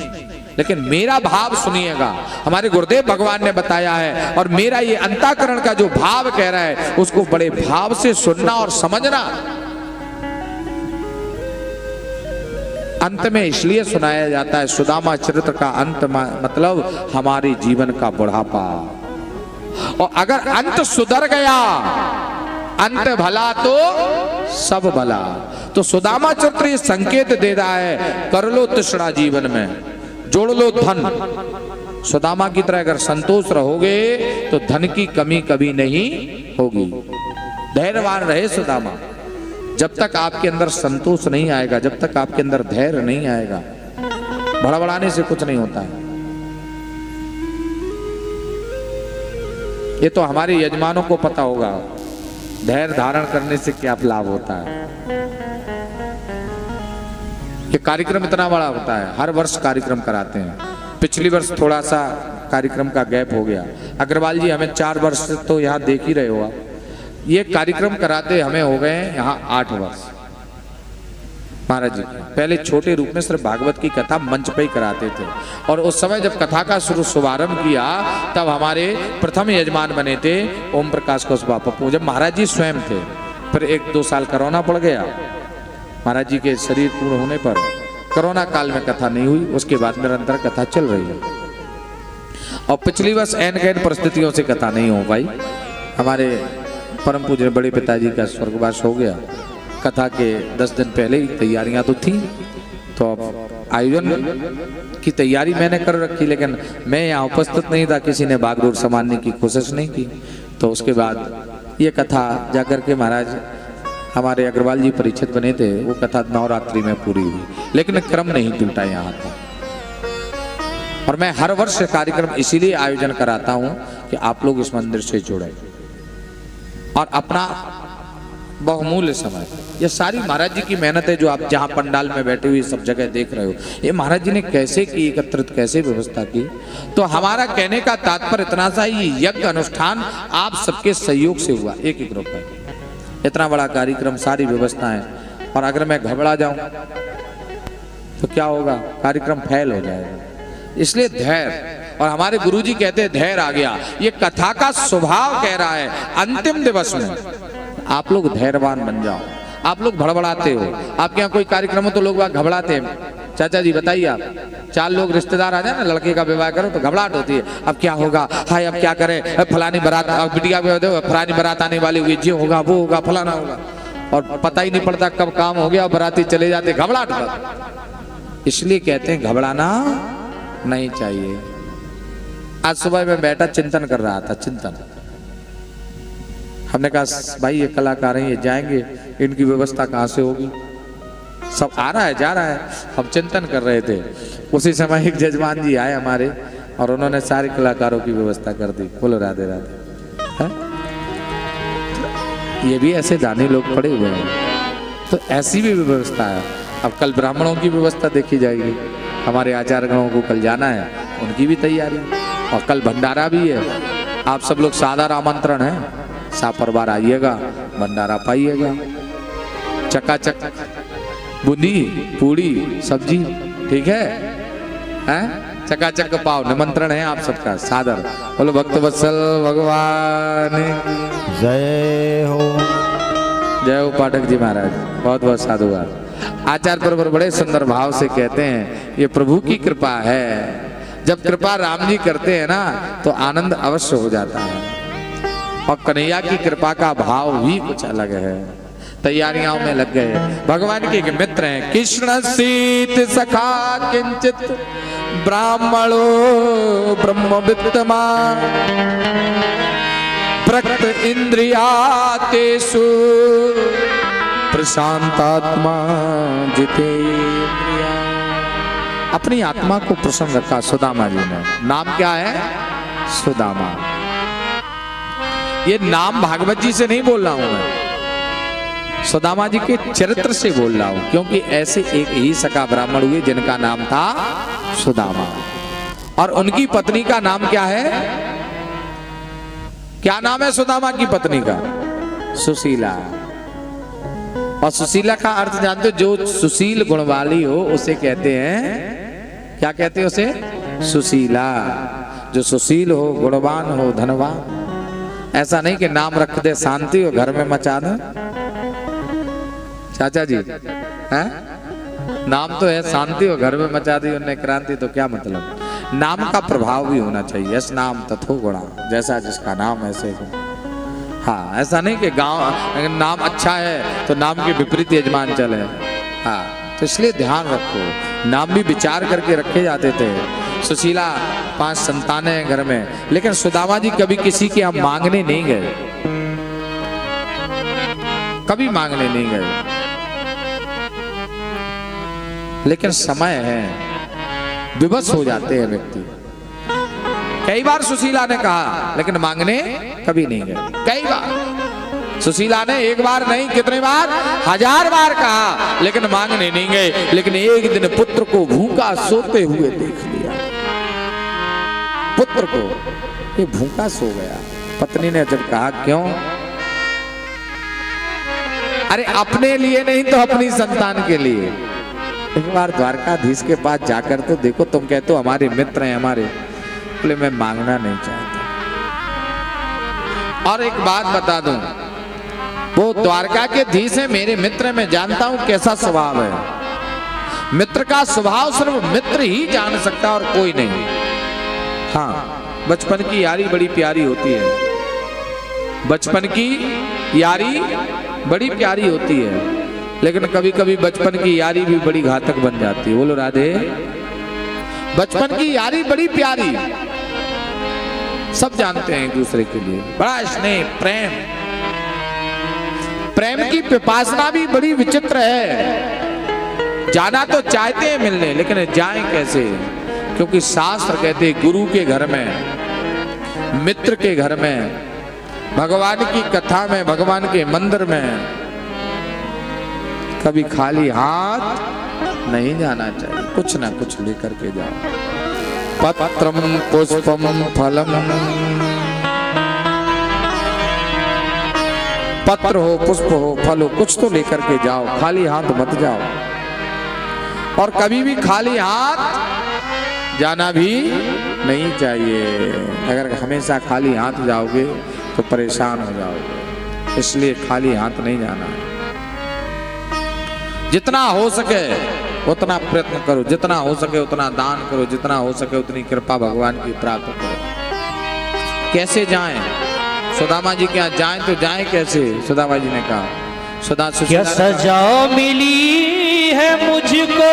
लेकिन मेरा भाव सुनिएगा, हमारे गुरुदेव भगवान ने बताया है, और मेरा ये अंतःकरण का जो भाव कह रहा है उसको बड़े भाव से सुनना और समझना। अंत में इसलिए सुनाया जाता है सुदामा चरित्र का अंत मतलब हमारे जीवन का बुढ़ापा। और अगर अंत सुधर गया, अंत भला तो सब भला। तो सुदामा चरित्र ये संकेत दे रहा है, कर लो तृष्णा जीवन में, जोड़ लो धन। सुदामा की तरह अगर संतोष रहोगे तो धन की कमी कभी नहीं होगी। धैर्यवान रहे सुदामा। जब तक आपके अंदर संतोष नहीं आएगा, जब तक आपके अंदर धैर्य नहीं आएगा, बड़बड़ाने से कुछ नहीं होता है। ये तो हमारे यजमानों को पता होगा धैर्य धारण करने से क्या लाभ होता है। ये कार्यक्रम इतना बड़ा होता है, हर वर्ष कार्यक्रम कराते हैं। पिछली वर्ष थोड़ा सा कार्यक्रम का गैप हो गया। अग्रवाल जी हमें 4 वर्ष से तो यहाँ देख ही रहे हो आप, ये कार्यक्रम कराते हमें हो गए यहाँ 8 वर्ष। महाराज जी पहले छोटे रूप में सिर्फ भागवत की कथा मंच पे ही कराते थे, और उस समय जब कथा का शुभारंभ किया तब हमारे प्रथम यजमान बने थे ओम प्रकाश कुशवाहा पप्पू, जब महाराज जी स्वयं थे। फिर 1-2 साल कोरोना पड़ गया, महाराज जी के शरीर पूर्ण होने पर कोरोना काल में कथा नहीं हुई, उसके बाद निरंतर कथा चल रही है। और पिछली वर्ष ऐन परिस्थितियों से कथा नहीं हो पाई। हमारे परम पूज्य बड़े पिताजी का स्वर्गवास हो गया। कथा के 10 दिन पहले ही तैयारियां तो थी, तो अब आयोजन की तैयारी मैंने कर रखी, लेकिन मैं यहाँ उपस्थित नहीं था, किसी ने बागडोर संभालने की कोशिश नहीं की। तो उसके बाद ये कथा जाकर के महाराज हमारे अग्रवाल जी परिचित बने थे, वो कथा नवरात्रि में पूरी हुई, लेकिन क्रम नहीं टूटा यहाँ का। और मैं हर वर्ष कार्यक्रम इसीलिए आयोजन कराता हूँ कि आप लोग इस मंदिर से जुड़े और अपना बहुमूल्य समय। ये सारी महाराज जी की मेहनत है जो आप जहाँ पंडाल में बैठे हुए सब जगह देख रहे हो। ये महाराज जी ने कैसे की, एकत्रित कैसे व्यवस्था की। तो हमारा कहने का तात्पर्य इतना सा, ये यज्ञ अनुष्ठान आप सबके सहयोग से हुआ, एक एक रुपए। इतना बड़ा कार्यक्रम, सारी व्यवस्थाएं, और अगर मैं घबरा जाऊं तो क्या होगा, कार्यक्रम फेल हो जाएगा। इसलिए धैर्य, और हमारे गुरुजी कहते हैं धैर्य आ गया। ये कथा का स्वभाव कह रहा है अंतिम दिवस में आप लोग धैर्यवान बन जाओ। आप लोग भड़बड़ाते हो, आपके यहाँ कोई कार्यक्रम हो तो लोग वहां घबराते हैं। चाचा जी बताइए, आप 4 लोग रिश्तेदार आ जाए ना, लड़के का विवाह करो तो घबराहट होती है। अब क्या होगा, हाय अब क्या करें, फलानी बारात, बिटिया फलानी बारात आने वाली हुई, जी होगा वो होगा फलाना होगा, और पता ही नहीं पड़ता कब काम हो गया, बाराती चले जाते, घबराहट। इसलिए कहते हैं घबराना नहीं चाहिए। आज सुबह मैं बैठा चिंतन कर रहा था, चिंतन। हमने कहा भाई ये कलाकार हैं, ये जाएंगे, इनकी व्यवस्था कहाँ से होगी, सब आ रहा है जा रहा है। हम चिंतन कर रहे थे, उसी समय एक जजमान जी आए हमारे, और उन्होंने सारे कलाकारों की व्यवस्था कर दी। बोलो राधे राधे। ये भी ऐसे दानी लोग पड़े हुए हैं, तो ऐसी भी व्यवस्था है। अब कल ब्राह्मणों की व्यवस्था देखी जाएगी, हमारे आचार्यगणों को कल जाना है, उनकी भी तैयारी, और कल भंडारा भी है। आप सब लोग सादर आमंत्रण है, सापरवार आइएगा, भंडारा पाइएगा, चकाचक बूंदी पूड़ी सब्जी, ठीक है, हैं? चकाचक पाव, निमंत्रण है आप सबका सादर। बोलो भक्त वत्सल भगवान जय हो। जय हो पाठक जी महाराज, बहुत बहुत साधुवाद। आचार्य परवर बड़े सुंदर भाव से कहते हैं ये प्रभु की कृपा है। जब कृपा राम जी करते हैं ना तो आनंद अवश्य हो जाता है, और कन्हैया की कृपा का भाव भी कुछ अलग है। तैयारियां में लग गए, भगवान के मित्र हैं। कृष्ण सीत सखा किंचित ब्राह्मणो ब्रह्मवित्तमा प्रकृत इंद्रियातेषु प्रशांतात्मा जितेंद्रिया। अपनी आत्मा को प्रसन्न रखा सुदामा जी ने। नाम क्या है? सुदामा। ये नाम भागवत जी से नहीं बोल रहा हूं मैं, सुदामा जी के चरित्र से बोल रहा हूं, क्योंकि ऐसे एक ही सखा ब्राह्मण हुए जिनका नाम था सुदामा, और उनकी पत्नी का नाम क्या है? क्या नाम है सुदामा की पत्नी का? सुशीला। और सुशीला का अर्थ जानते हो? जो सुशील गुण वाली हो उसे कहते हैं, क्या कहते हैं उसे? सुशीला। जो सुशील हो, गुणवान हो, धनवान। ऐसा नहीं कि नाम रख दे शांति और घर में मचा दे। चाचा जी हैं? नाम तो है शांति और घर में मचा दी उन्हें क्रांति, तो क्या मतलब? नाम का प्रभाव भी होना चाहिए। यस नाम तथो गुणा, जैसा जिसका नाम ऐसे हो। हाँ, ऐसा नहीं कि गांव अगर नाम अच्छा है तो नाम के विपरीत यजमान चले। हाँ, तो इसलिए ध्यान रखो, नाम भी विचार करके रखे जाते थे। सुशीला 5 संतानें हैं घर में, लेकिन सुदामा जी कभी किसी के यहाँ मांगने नहीं गए, कभी मांगने नहीं गए। लेकिन समय है, विवश हो जाते हैं व्यक्ति। कई बार सुशीला ने कहा, लेकिन मांगने कभी नहीं गए। कई बार सुशीला ने, एक बार नहीं कितने बार, 1000 बार कहा, लेकिन मांगने नहीं गए। लेकिन एक दिन पुत्र को भूखा सोते हुए देख लिया। पुत्र को ये भूखा सो गया। पत्नी ने जब कहा क्यों? अरे अपने लिए नहीं तो अपनी संतान के लिए। एक बार द्वारकाधीश के पास जाकर तो देखो, तुम कहते हो हमारे मित्र हैं हमारे, बोले मैं मांगना नहीं चाहता। और एक बात बता दूं, वो द्वारका के धीश है, मेरे मित्र, मैं जानता हूं कैसा स्वभाव है। मित्र का स्वभाव सिर्फ मित्र ही जान सकता और कोई नहीं। हाँ, बचपन की यारी बड़ी प्यारी होती है, बचपन की यारी बड़ी प्यारी होती है, लेकिन कभी कभी बचपन की यारी भी बड़ी घातक बन जाती है। बोलो राधे। बचपन की यारी बड़ी प्यारी, सब जानते हैं एक दूसरे के लिए, बड़ा स्नेह प्रेम, प्रेम की पिपासना भी बड़ी विचित्र है। जाना तो चाहते हैं मिलने, लेकिन जाएं कैसे? क्योंकि शास्त्र कहते हैं गुरु के घर में, मित्र के घर में, भगवान की कथा में, भगवान के मंदिर में कभी खाली हाथ नहीं जाना चाहिए, कुछ ना कुछ लेकर के जाओ। पत्रम पुष्पम फलम, पत्र हो, पुष्प हो, फल हो, कुछ तो लेकर के जाओ, खाली हाथ मत जाओ। और कभी भी खाली हाथ जाना भी नहीं चाहिए। अगर हमेशा खाली हाथ जाओगे तो परेशान हो जाओगे, इसलिए खाली हाथ नहीं जाना है। जितना हो सके उतना प्रयत्न करो, जितना हो सके उतना दान करो, जितना हो सके उतनी कृपा भगवान की प्राप्त करो। कैसे जाएं? सुदामा जी क्या जाएं तो जाएं कैसे? सुदामा जी ने कहा सुदा क्या सजा मिली है मुझको,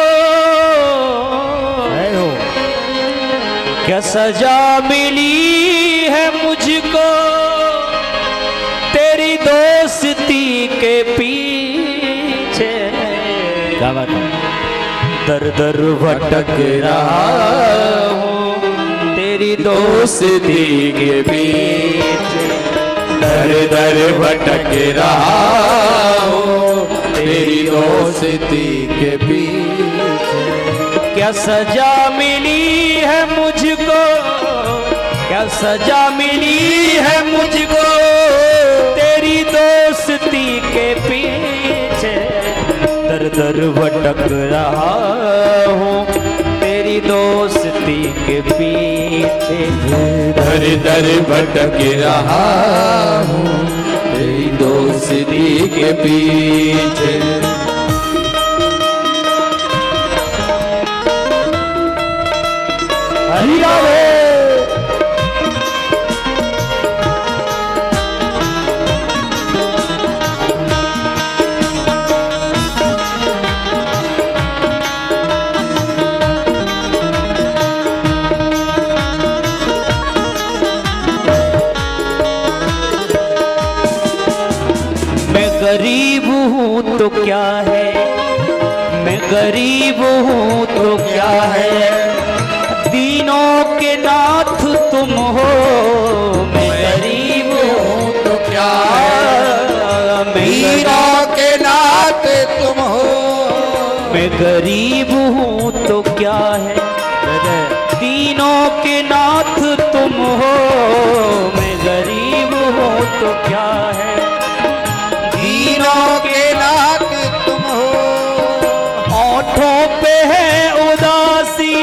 क्या सजा मिली है मुझको तेरी दोस्ती के पीछे। क्या बात है? दर दर भटक रहा हूँ तेरी दोस्ती के पीछे, दर दर भटक रहा हूँ तेरी दोस्ती के पीछे। क्या सजा मिली है मुझको, क्या सजा मिली है मुझको तेरी दोस्ती के पीछे। दर दर भटक रहा हूँ तेरी दोस्ती के पीछे, दर दर भटक रहा हूँ तेरी दोस्ती के पीछे। हरि राम। गरीब हूँ तो क्या है, मैं गरीब हूँ तो क्या है, दीनों के नाथ तुम हो। मैं गरीब हूँ तो क्या है, दीनों के नाथ तुम हो। मैं गरीब हूँ तो क्या है, दीनों के नाथ तुम हो। मैं गरीब हूँ तो क्या है, दीनों के नाथ तुम हो। ओठों पे है उदासी,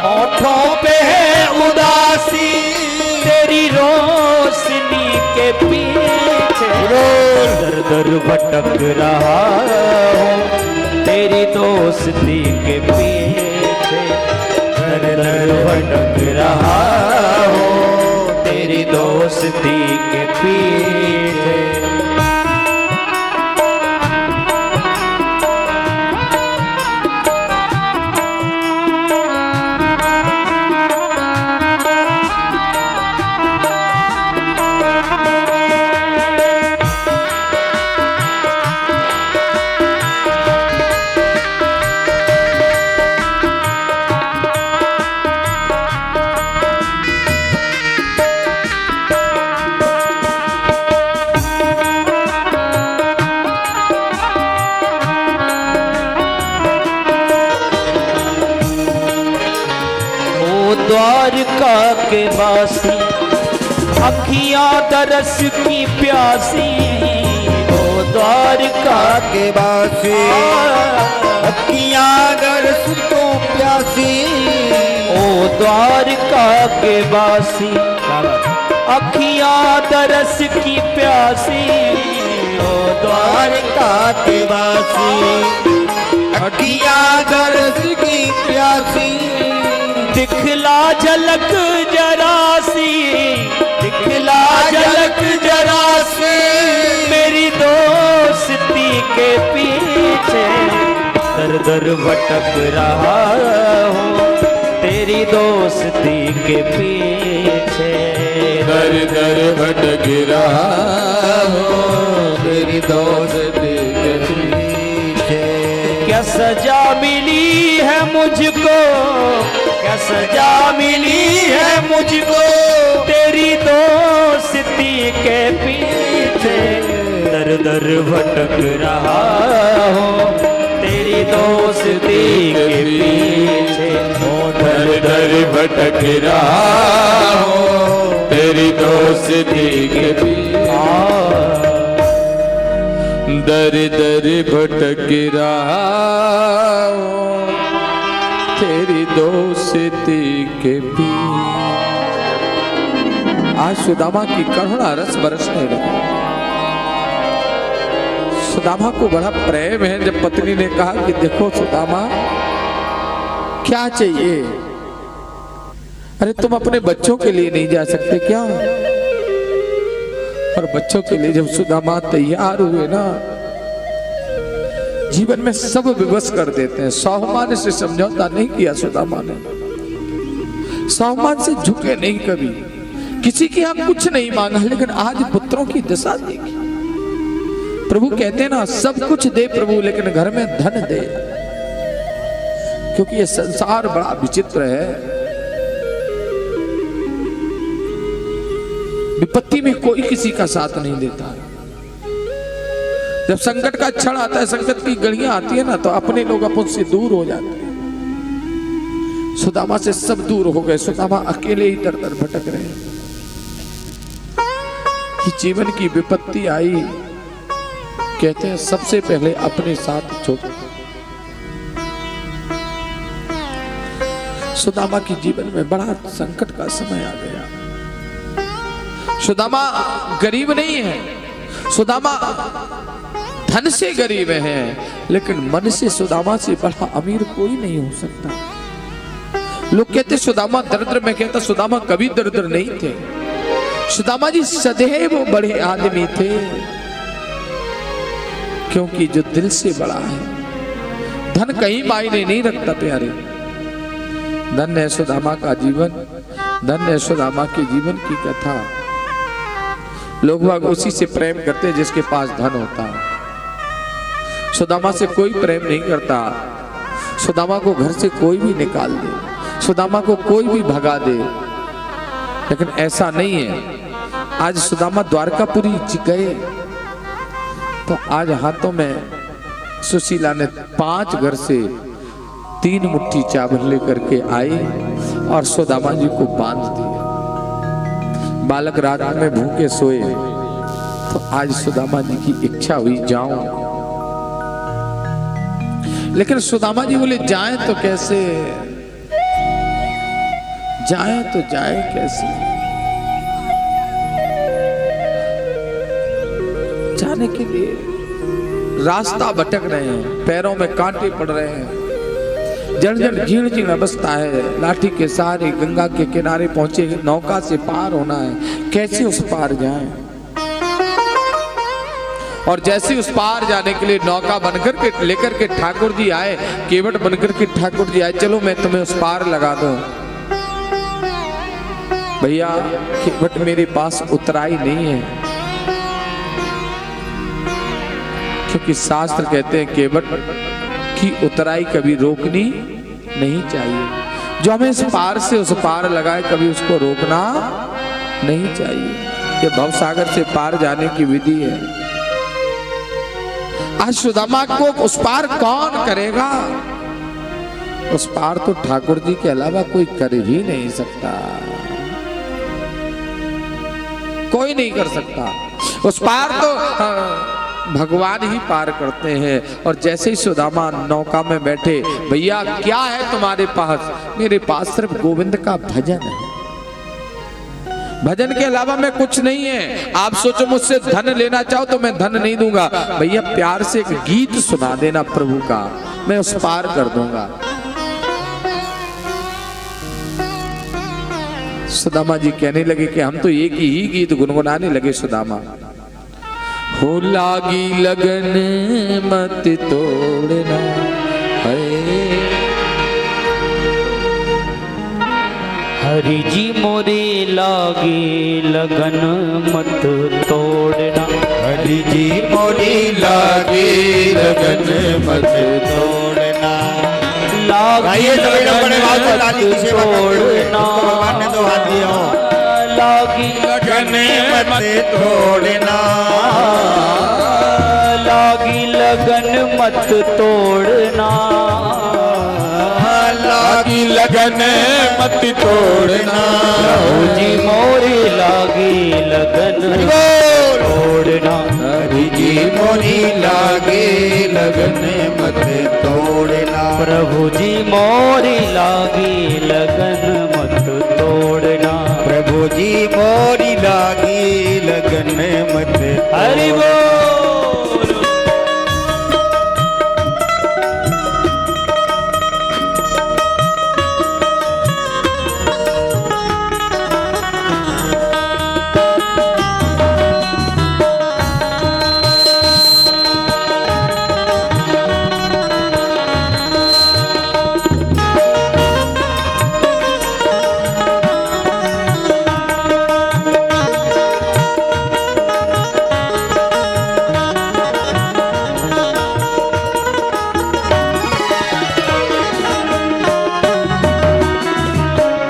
ओठों पे है उदासी तेरी रोशनी के पीछे। दर दर भटक रहा हूँ तेरी दोस्ती के पीछे, दर दर भटक रहा हूँ तेरी दोस्ती के पीछे। द्वारका के वासी अखियां दरस की प्यासी, ओ द्वारका के वासी अखियां दरस को प्यासी। ओ द्वारका के वासी अखियां दरस की प्यासी, ओ द्वारका के वासी अखियां दरस की प्यासी। दिखला झलक जरासी, दिखला झलक जरासी मेरी दोस्ती के पीछे। दर दर भटक रहा हूँ तेरी दोस्ती के पीछे, दर दर भटक रहा हूँ तेरी दोस्ती के पीछे। क्या सजा मिली है मुझको, क्या सजा मिली है मुझको तेरी दोस्ती के पीछे। दर दर भटक रहा हूँ तेरी दोस्ती के पीछे। दर दर भटक रहा हूँ तेरी दोस्ती के पीछे। दर दर भटक रहा हूँ तेरी दोस्ती के पीछे। आज सुदामा की करुणा रस बरसने लगी। सुदामा को बड़ा प्रेम है। जब पत्नी ने कहा कि देखो सुदामा क्या चाहिए, अरे तुम अपने बच्चों के लिए नहीं जा सकते क्या? और बच्चों के लिए जब सुदामा तैयार हुए ना, जीवन में सब विवश कर देते हैं। स्वाभिमान से समझौता नहीं किया सुदामा ने, स्वाभिमान से झुके नहीं कभी, किसी की यहाँ कुछ नहीं मांगा। लेकिन आज पुत्रों की दशा देखी। प्रभु कहते हैं ना, सब कुछ दे प्रभु लेकिन घर में धन दे, क्योंकि ये संसार बड़ा विचित्र है। विपत्ति में कोई किसी का साथ नहीं देता। जब संकट का क्षण आता है, संकट की घड़ियां आती है ना, तो अपने लोग अपन से दूर हो जाते हैं। सुदामा से सब दूर हो गए। सुदामा अकेले ही दर दर भटक रहे हैं। कि जीवन की विपत्ति आई, कहते हैं सबसे पहले अपने साथ छोड़। सुदामा की जीवन में बड़ा संकट का समय आ गया। सुदामा गरीब नहीं है, सुदामा धन से गरीब है, लेकिन मन से सुदामा से बड़ा अमीर कोई नहीं हो सकता। लोग कहते सुदामा दरिद्र, मैं कहता सुदामा कभी दरिद्र नहीं थे। सुदामा जी सदैव बड़े आदमी थे, क्योंकि जो दिल से बड़ा है, धन कहीं मायने नहीं रखता प्यारे। धन्य है सुदामा का जीवन, धन्य है सुदामा के जीवन की कथा। लोग बाग उसी से प्रेम करते जिसके पास धन होता है। सुदामा से कोई प्रेम नहीं करता। सुदामा को घर से कोई भी निकाल दे, सुदामा को कोई भी भगा दे, लेकिन ऐसा नहीं है। आज सुदामा द्वारकापुरी गए तो आज हाथों में सुशीला ने 5 घर से 3 मुट्ठी चावल लेकर के आई और सुदामा जी को बांध दिया। बालक रात में भूखे सोए तो आज सुदामा जी की इच्छा हुई जाऊं, लेकिन सुदामा जी बोले जाएं तो कैसे, जाएं तो जाए कैसे? जाने के लिए रास्ता भटक रहे हैं, पैरों में कांटे पड़ रहे हैं, जर्जर जीर्ण जीर्ण अवस्था है। लाठी के सहारे गंगा के किनारे पहुंचे, नौका से पार होना है, कैसे उस पार जाएं? और जैसे उस पार जाने के लिए नौका बनकर के लेकर के ठाकुर जी आए, केवट बनकर के ठाकुर जी आए, चलो मैं तुम्हें उस पार लगा दूं। भैया केवट मेरे पास उतराई नहीं है, क्योंकि शास्त्र कहते हैं केवट की उतराई कभी रोकनी नहीं चाहिए। जो हमें इस पार से उस पार लगाए कभी उसको रोकना नहीं चाहिए। ये भवसागर से पार जाने की विधि है। आज सुदामा को उस पार कौन करेगा? उस पार तो ठाकुर जी के अलावा कोई कर ही नहीं सकता, कोई नहीं कर सकता। उस पार तो भगवान ही पार करते हैं। और जैसे ही सुदामा नौका में बैठे, भैया क्या है तुम्हारे पास? मेरे पास सिर्फ गोविंद का भजन है, भजन के अलावा मैं कुछ नहीं है। आप सोचो मुझसे धन लेना चाहो तो मैं धन नहीं दूंगा, भैया प्यार से एक गीत सुना देना प्रभु का, मैं उस पार कर दूंगा। सुदामा जी कहने लगे कि हम तो एक ही गीत गुनगुनाने लगे। सुदामा हो लागी लगन मत तोड़ना है, हरि जी मोरे लागी लगन मत तोड़ना, हरि जी मोरी लागी लगन मत तोड़ना। लागी लगन मत तोड़ना, भगवान ने तो हाथ दिया हो। लागी लगन मत तोड़ना, मोरी लगन मत तोड़ना, लागी लगन मत तोड़ना, प्रभु जी मोरी लागी लगन तोड़ना, हरि जी मोरी लागे लगन मत तोड़ना, प्रभु जी मोरी लागी लगन मत तोड़ना, प्रभु जी मोरी लागी लगन मत हरि बोल।